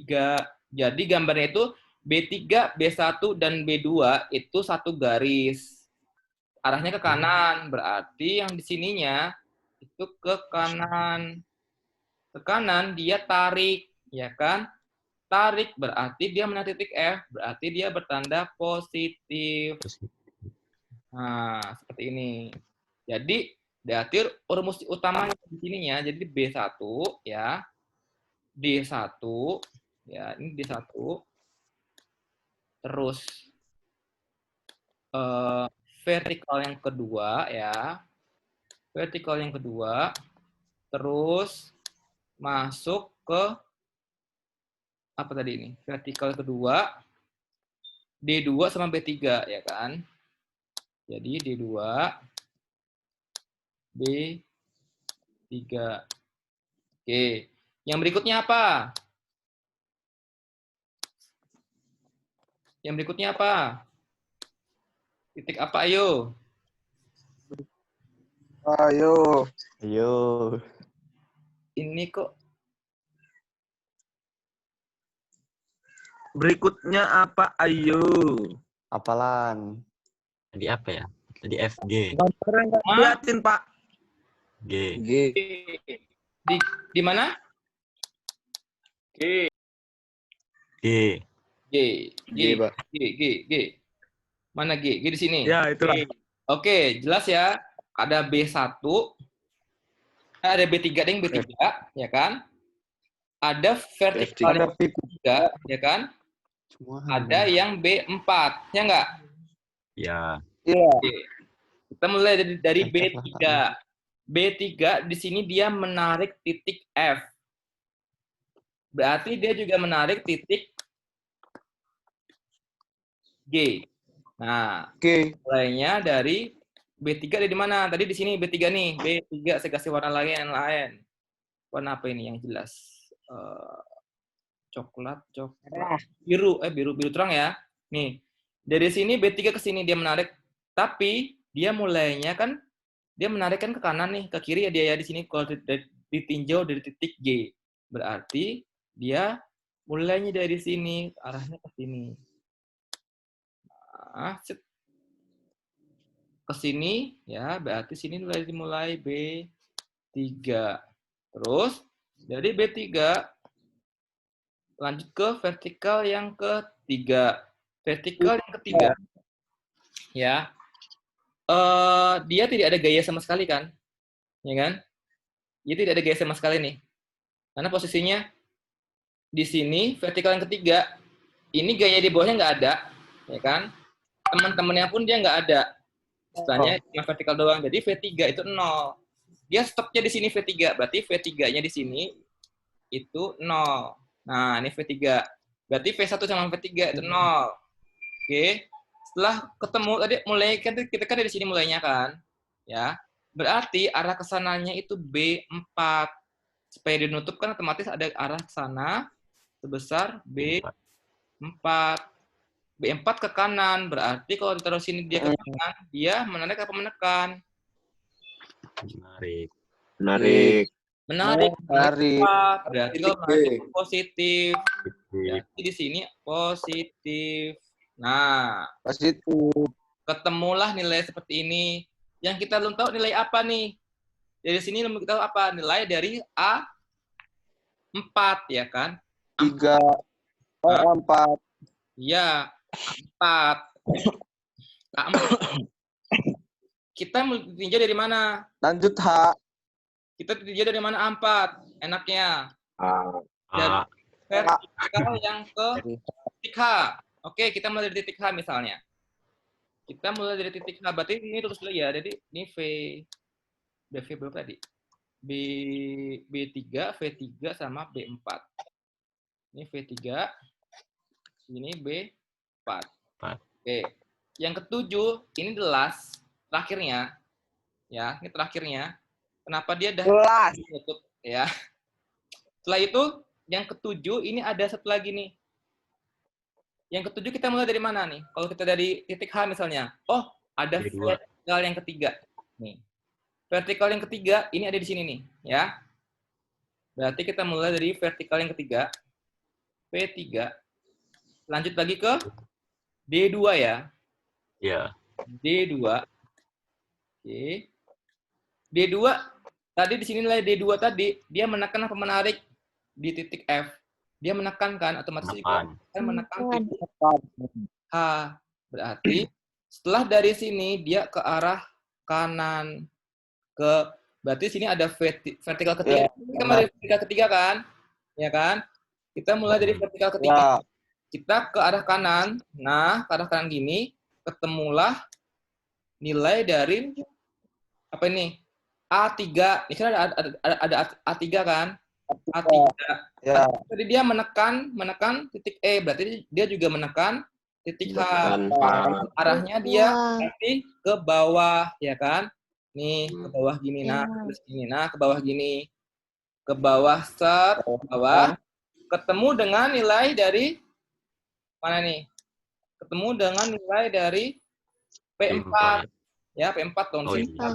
Jadi gambarnya itu B3, B1, dan B2 itu satu garis. Arahnya ke kanan, berarti yang di sininya itu ke kanan. Ke kanan dia tarik, ya kan? Tarik berarti dia menarik titik F, berarti dia bertanda positif. Nah, seperti ini. Jadi, berarti rumus utamanya di sininya, jadi B1 ya. D1 ya, ini D1. Terus vertikal yang kedua ya. Vertikal yang kedua. Terus masuk ke apa tadi ini? Vertikal kedua, D2 sama B3, ya kan? Jadi D2, B3. Oke. Yang berikutnya apa? Yang berikutnya apa? Titik apa, ayo? Ayo. Ayo. Ini kok Berikutnya apa? Ayo. Apalan? Tadi apa ya? Tadi FG. Gambarnya nggak liatin, Pak. G. G. di mana? G. G. G, Pak. G. Mana G? G di sini. Ya, itulah. Oke, jelas ya. Ada B1, ada B3 ding, B3, ya kan? Ada vertikal Ada yang B3, ya kan? Semua Ada yang B4, ya enggak? Ya. Iya. Oke. Kita mulai dari B3. B3 di sini dia menarik titik F. Berarti dia juga menarik titik G. Nah, Oke. mulainya dari B3 ada di mana? Tadi di sini B3 nih. B3 saya kasih warna lain. Warna apa ini yang jelas? Coklat. Biru terang ya. Nih. Dari sini B3 ke sini dia menarik, tapi dia mulainya kan dia menarikkan ke kanan nih, ke kiri ya dia ya di sini kalau ditinjau dari titik G. Berarti dia mulainya dari sini, arahnya ke sini. Nah, ke sini ya, berarti sini dimulai B3. Terus dari B3 lanjut ke vertikal yang ketiga. Vertikal yang ketiga ya. Dia tidak ada gaya sama sekali kan? Ya kan? Dia tidak ada gaya sama sekali nih. Karena posisinya di sini vertikal yang ketiga, ini gaya di bawahnya nggak ada, ya kan? Teman-temannya pun dia nggak ada. Istilahnya cuma vertikal doang. Jadi V3 itu 0. Dia stopnya di sini V3. Berarti V3-nya di sini itu 0. Nah, ini V3. Berarti V1 sama V3 itu 0. Oke. setelah ketemu tadi mulai kan kita kan dari sini mulainya kan, ya. Berarti arah ke sananya itu B4. Supaya dinutup kan otomatis ada arah ke sana sebesar B4. B4 ke kanan, berarti kalau ditaruh sini dia ke kanan, dia menarik apa menekan? Menarik. Menarik. Menarik. Menarik. Berarti kalau menarik itu positif. Berarti di sini positif. Nah, Positif. ketemulah nilai seperti ini. Yang kita belum tahu nilai apa nih? Dari sini belum kita tahu apa? Nilai dari A4 ya kan? 3. 4. Iya, A4. A4. Kita tinjau dari mana? Lanjut H. Kita tinjau dari mana A4? Enaknya. Dari A. vertikal yang ke titik H. Oke, kita mulai dari titik H misalnya. Kita mulai dari titik H. Berarti ini terus dulu ya. Jadi ini V berapa tadi? B3, V3 sama B4. Ini V3, ini B4. Oke. Yang ketujuh, ini the last, terakhirnya. Ya, ini terakhirnya. Kenapa dia dah tutup ya? Setelah itu, yang ketujuh ini ada satu lagi nih. Yang ketujuh kita mulai dari mana nih? Kalau kita dari titik H misalnya. Oh, ada vertikal yang ketiga. Nih. Vertikal yang ketiga ini ada di sini nih, ya. Berarti kita mulai dari vertikal yang ketiga. V3. Lanjut lagi ke D2 ya. Iya. D2. Oke. D2 tadi di sini nilai D2 tadi dia menekan apa menarik di titik F. Dia menekan kan otomatis juga kan menekan titik H. Berarti setelah dari sini dia ke arah kanan berarti sini ada vertikal ketiga. Kita mulai dari vertikal ketiga kan? Ya kan? Kita mulai dari vertikal ketiga. Kita ke arah kanan. Nah, ke arah kanan gini ketemulah nilai dari apa ini? A3. Ini kan ada A3 kan? A3. Ya. Jadi dia menekan titik E, berarti dia juga menekan titik H. Arahnya dia berarti ke bawah, ya kan? Nih, ke bawah gini, nah, terus gini, nah, ke bawah gini. Ke bawah set, ke bawah. Ketemu dengan nilai dari mana nih? Ketemu dengan nilai dari P4. Ya, P4 dong. Oh, Sini iya.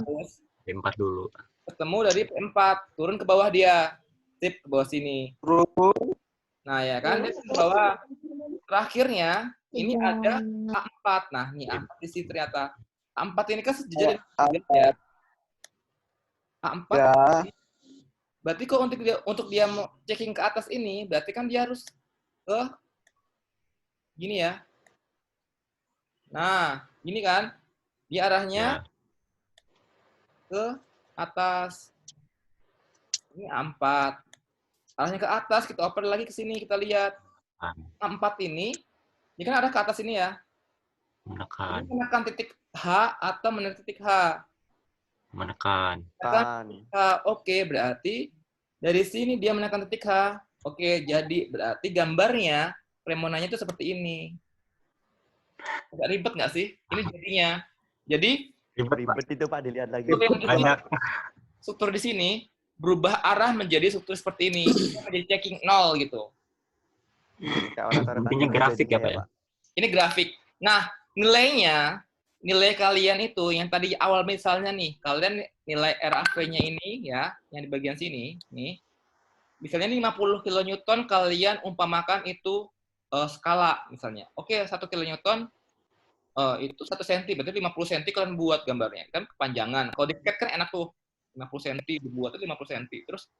P4 dulu. Ketemu dari P4, turun ke bawah dia. Tip ke bawah sini. Nah, ya kan, dia ke bawah. Terakhirnya, ini ada A4. Nah, ini A4 di sini ternyata. A4 ini kan sejajar ya. A4. Ya. Berarti kok untuk dia mau checking ke atas ini, berarti kan dia harus ke gini ya. Nah, gini kan. Dia arahnya ke atas. Ini A4. Arahnya ke atas, kita oper lagi ke sini, kita lihat. A4 ini kan arah ke atas ini ya. Menekan titik H atau menekan titik H? Menekan. Oke, berarti dari sini dia menekan titik H. Oke, jadi berarti gambarnya premonanya itu seperti ini. Agak ribet nggak sih? Ini jadinya. Jadi ribet itu Pak, dilihat lagi. Banyak. Struktur di sini berubah arah menjadi struktur seperti ini. Menjadi checking 0 gitu. Intinya grafik ya Pak ya? Ini grafik. Nah, nilai kalian itu yang tadi awal misalnya nih, kalian nilai RAV-nya ini ya, yang di bagian sini, nih. Misalnya ini 50 kN kalian umpamakan itu skala misalnya. Oke, 1 kN itu 1 cm, berarti 50 cm kalian buat gambarnya. Kan kepanjangan. Kalau di CAD kan enak tuh. 50 cm dibuat itu 50 cm. Terus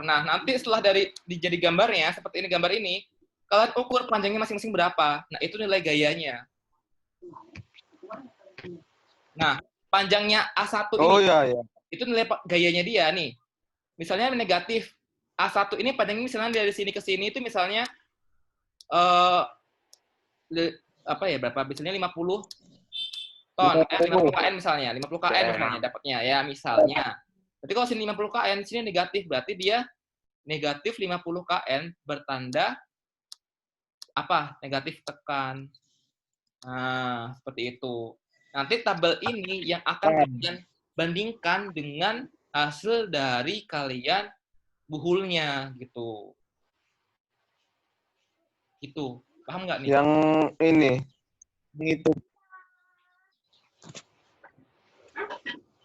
nah, nanti setelah jadi gambarnya seperti ini gambar ini, kalian ukur panjangnya masing-masing berapa. Nah, itu nilai gayanya. Nah, panjangnya A1 ini, itu nilai gayanya dia nih. Misalnya negatif. A1 ini panjangnya misalnya dari sini ke sini itu misalnya berapa? Misalnya 50 ton, 50 kN misalnya. 50 kN misalnya dapatnya ya, misalnya. Berarti kalau sini 50 kN, sini negatif, berarti dia negatif 50 kN bertanda apa? Negatif tekan. Nah, seperti itu. Nanti tabel ini yang akan kalian bandingkan dengan hasil dari kalian buhulnya gitu. Itu. Paham nggak nih? Yang ini itu.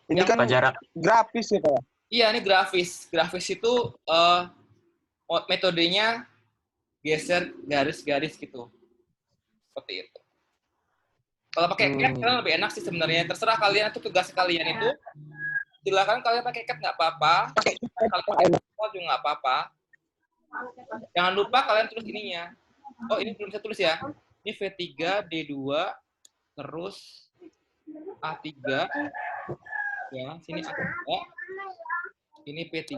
Ini Yang kan jarak. grafis ya, Pak. Iya, ini grafis. Grafis itu metodenya geser garis-garis gitu. Seperti itu. Kalau pakai cat kan lebih enak sih sebenarnya. Terserah kalian, itu tugas kalian itu. Silakan kalian pakai cat nggak apa-apa. Kalau pakai semua juga nggak apa-apa. Jangan lupa kalian tulis ininya. Oh, ini belum saya tulis ya. Ini V3, D2, terus A3. Ya, sini A3. Ini P3.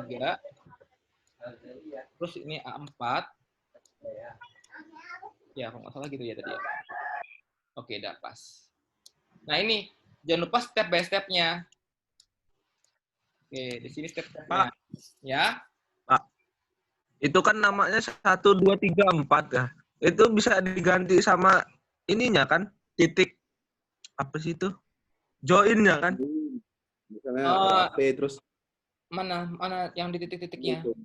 Terus ini A4. Ya, kalau nggak salah gitu ya tadi ya. Oke, udah pas. Nah, ini jangan lupa step by step-nya. Oke, di sini step-stepnya. Ya. Pak, itu kan namanya 1, 2, 3, 4 ya. Itu bisa diganti sama ininya kan? Titik apa sih itu? Join-nya kan? Misalnya P terus Mana yang di titik-titiknya? gitu.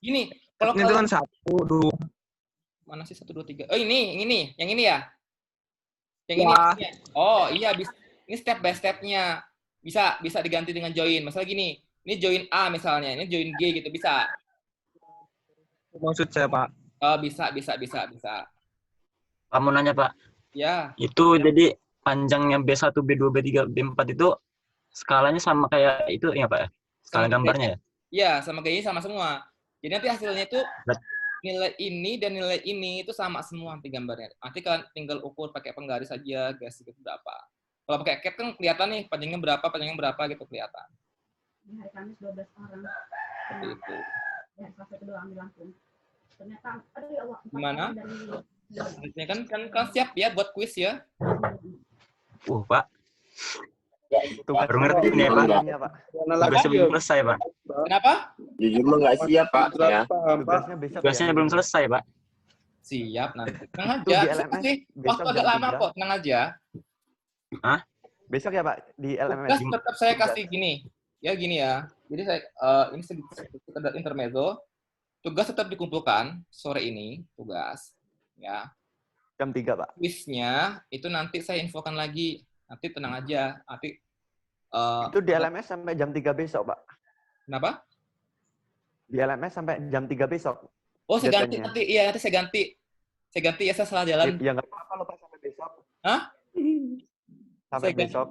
Gini, kalau Itu kan 1, 2. mana sih 1, 2, 3? Oh, ini, yang ini ya? Yang Wah. ini. Oh, iya, ini step by step-nya. Bisa diganti dengan join. Masalah gini, ini join A misalnya, ini join G gitu, bisa. Maksud saya, Pak. Oh, bisa. Kamu nanya, Pak. Ya. Itu jadi panjangnya B1, B2, B3, B4 itu skalanya sama kayak itu ya, Pak ya? Skala Sama gambarnya ya? Iya, sama kayak ini sama semua. Jadi nanti hasilnya itu nilai ini dan nilai ini itu sama semua nanti gambarnya. Nanti kalian tinggal ukur pakai penggaris saja, gas gitu berapa. Kalau pakai cat kan kelihatan nih panjangnya berapa gitu kelihatan. Di hari Kamis 12 orang. Seperti itu. Ya, Selasa kedua ambil Lampung. Ternyata, aduh ya Allah. Gimana? Harusnya kan siap ya buat kuis ya. Pak. Tugas Baru ngerti nih, Pak. Pak. Tugasnya belum selesai, Pak. Kenapa? Jujur mah nggak siap, Pak. Ya. Tugasnya besok Tugasnya ya. belum selesai, Pak. Siap nanti. Tenang Itu di aja. LMS Sih, waktu besok agak jam lama 3. kok, tenang aja. Besok ya, Pak, di LMS. Tugas tetap saya kasih gini. Ya gini ya. Jadi saya ini sekedar intermezzo. Tugas tetap dikumpulkan sore ini, tugas. Ya. Jam 3, Pak. Kuisnya itu nanti saya infokan lagi. Nanti tenang aja. Nanti Itu di LMS sampai jam 3 besok, Pak. kenapa? Di LMS sampai jam 3 besok. Oh, saya ganti Deadline-nya. nanti. Iya, nanti saya ganti. Saya ganti ya, saya salah jalan. Ya nggak apa-apa loh, Pak, sampai besok. Hah? Sampai Saya ganti. besok.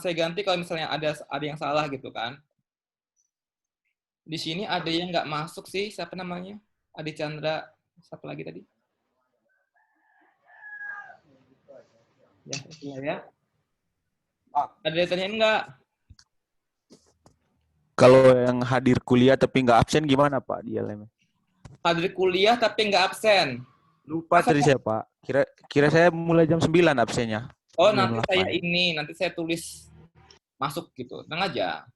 Saya ganti kalau misalnya ada yang salah gitu kan. Di sini ada yang nggak masuk sih, siapa namanya? Adi Chandra, siapa lagi tadi? Ya, itulah ya. Ada yang tanya enggak? Kalau yang hadir kuliah tapi nggak absen gimana Pak di LMS? Hadir kuliah tapi nggak absen. Lupa tadi saya Pak. Kira saya mulai jam 9 absennya. Oh, Jam nanti saya tulis masuk gitu. Tenang aja.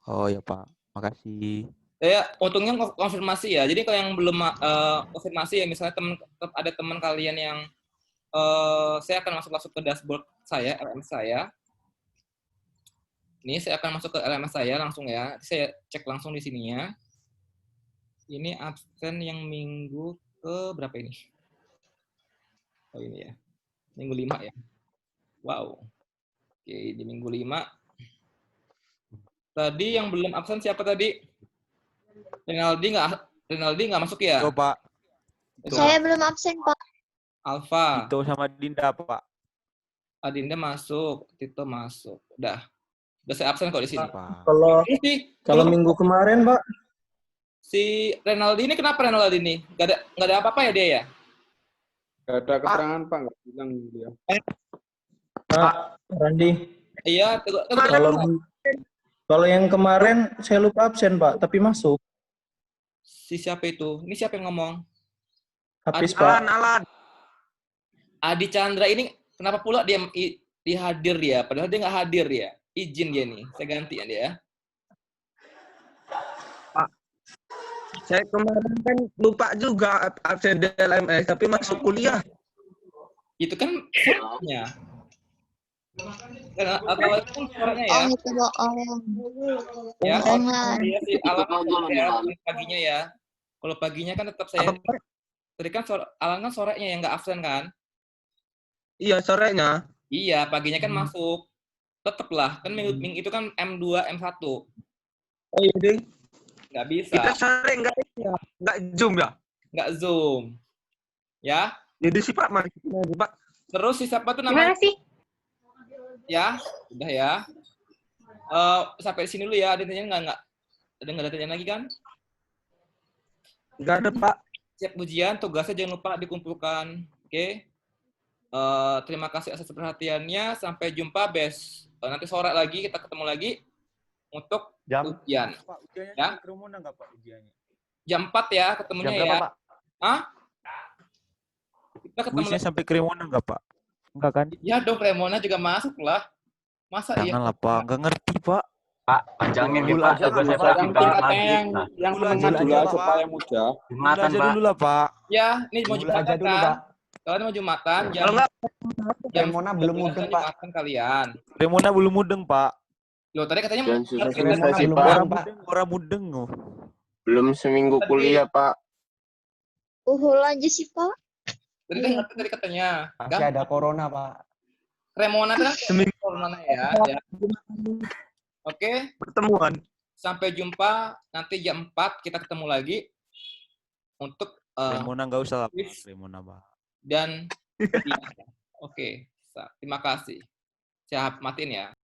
Oh ya Pak, makasih. Saya untungnya konfirmasi ya. Jadi kalau yang belum konfirmasi ya, misalnya ada teman kalian yang saya akan masuk ke dashboard saya, LMS saya. Ini saya akan masuk ke LMS saya langsung ya. Saya cek langsung di sininya. Ini absen yang minggu ke berapa ini? Oh ini ya. Minggu 5 ya. Wow. Oke, di minggu 5. Tadi yang belum absen siapa tadi? Renaldi nggak masuk ya? Itu Pak. Saya belum absen, Pak. Alfa. Itu sama Dinda Pak. Adinda masuk, Tito masuk. Udah saya absen kok di sini. Pak. Kalau minggu kemarin, Pak. Si Renaldi ini kenapa Renaldi ini? Nggak ada apa-apa ya dia ya? Gak ada keterangan Pak, nggak bilang dia. Pak, Randi. Iya, Kalau yang kemarin saya lupa absen, Pak, tapi masuk. si siapa itu? Ini siapa yang ngomong? Habis, Pak. Alan. Adi Chandra ini kenapa pula dia hadir ya? Padahal dia nggak hadir ya. Izin dia nih. Saya ganti ya dia. Saya kemarin kan lupa juga absen di LMS, tapi masuk kuliah. Itu kan sorenya. Kalau itu kan sorenya ya. Oh, itu bohong. Ya, Jangan. iya sih, Alan kan sore ya, paginya ya. Kalau paginya kan tetap saya. Apa? Tadi kan Alan kan sorenya yang nggak absen kan? Iya, sorenya. Iya, paginya kan masuk. Tetaplah, kan minggu itu kan M2, M1. Oh iya, Ding. Nggak bisa, Kita sore enggak Zoom ya? nggak Zoom. Ya, Jadi sih Pak, mari kita aja, Pak. terus si siapa tuh Gimana namanya? sih? Ya, udah ya. Sampai sini dulu ya, ada yang nggak? Ada nggak ada pertanyaan lagi kan? Enggak ada, Pak. Siap ujian, tugasnya jangan lupa dikumpulkan. Oke. Terima kasih atas perhatiannya. Sampai jumpa nanti sore lagi kita ketemu lagi untuk Jam ujian. Pak, ujiannya Ya. sampai kerumunan nggak Pak ujiannya? Jam 4 ya jam ketemunya berapa, ya. Pak? Hah? Kita ketemu Kuisnya lagi. sampai kerimonan nggak, Pak? Enggak kan? Ya dong, Remona juga masuk lah. Masa iya? Janganlah, Pak. Enggak ngerti, Pak. Pak, panjangin ya, Dulu Pak. aja, Tugas dulu, saya Pak. Pak. Yang Tinggal katanya maghrib. yang Nah, yang Dulu menengah aja, dulu Pak. aja Pak yang muda. Dulu Jumatan, aja Pak. dulu lah, Pak. Ya, ini mau Dulu Jumatan aja dulu, kan? Pak. Kalian mau Jumatan jam Kalau enggak Remona belum 12 mudeng, kan Pak. Jumatan kalian. Remona belum mudeng, Pak. Loh, tadi katanya Jangan mau susah-susah Remona sih, belum Pak. mudeng, Pak. Orang mudeng, oh. Belum seminggu Tadi- kuliah, Pak. Uhul aja sih, Pak. Tadi kan ngerti tadi katanya. Masih Kan? ada corona, Pak. Remona kan Seminggu. corona ya. Oke, pertemuan. sampai jumpa nanti jam 4 kita ketemu lagi untuk Remona nggak usah lah, Pak. quiz Remona, Pak. dan oke, terima kasih. Siap, matiin ya.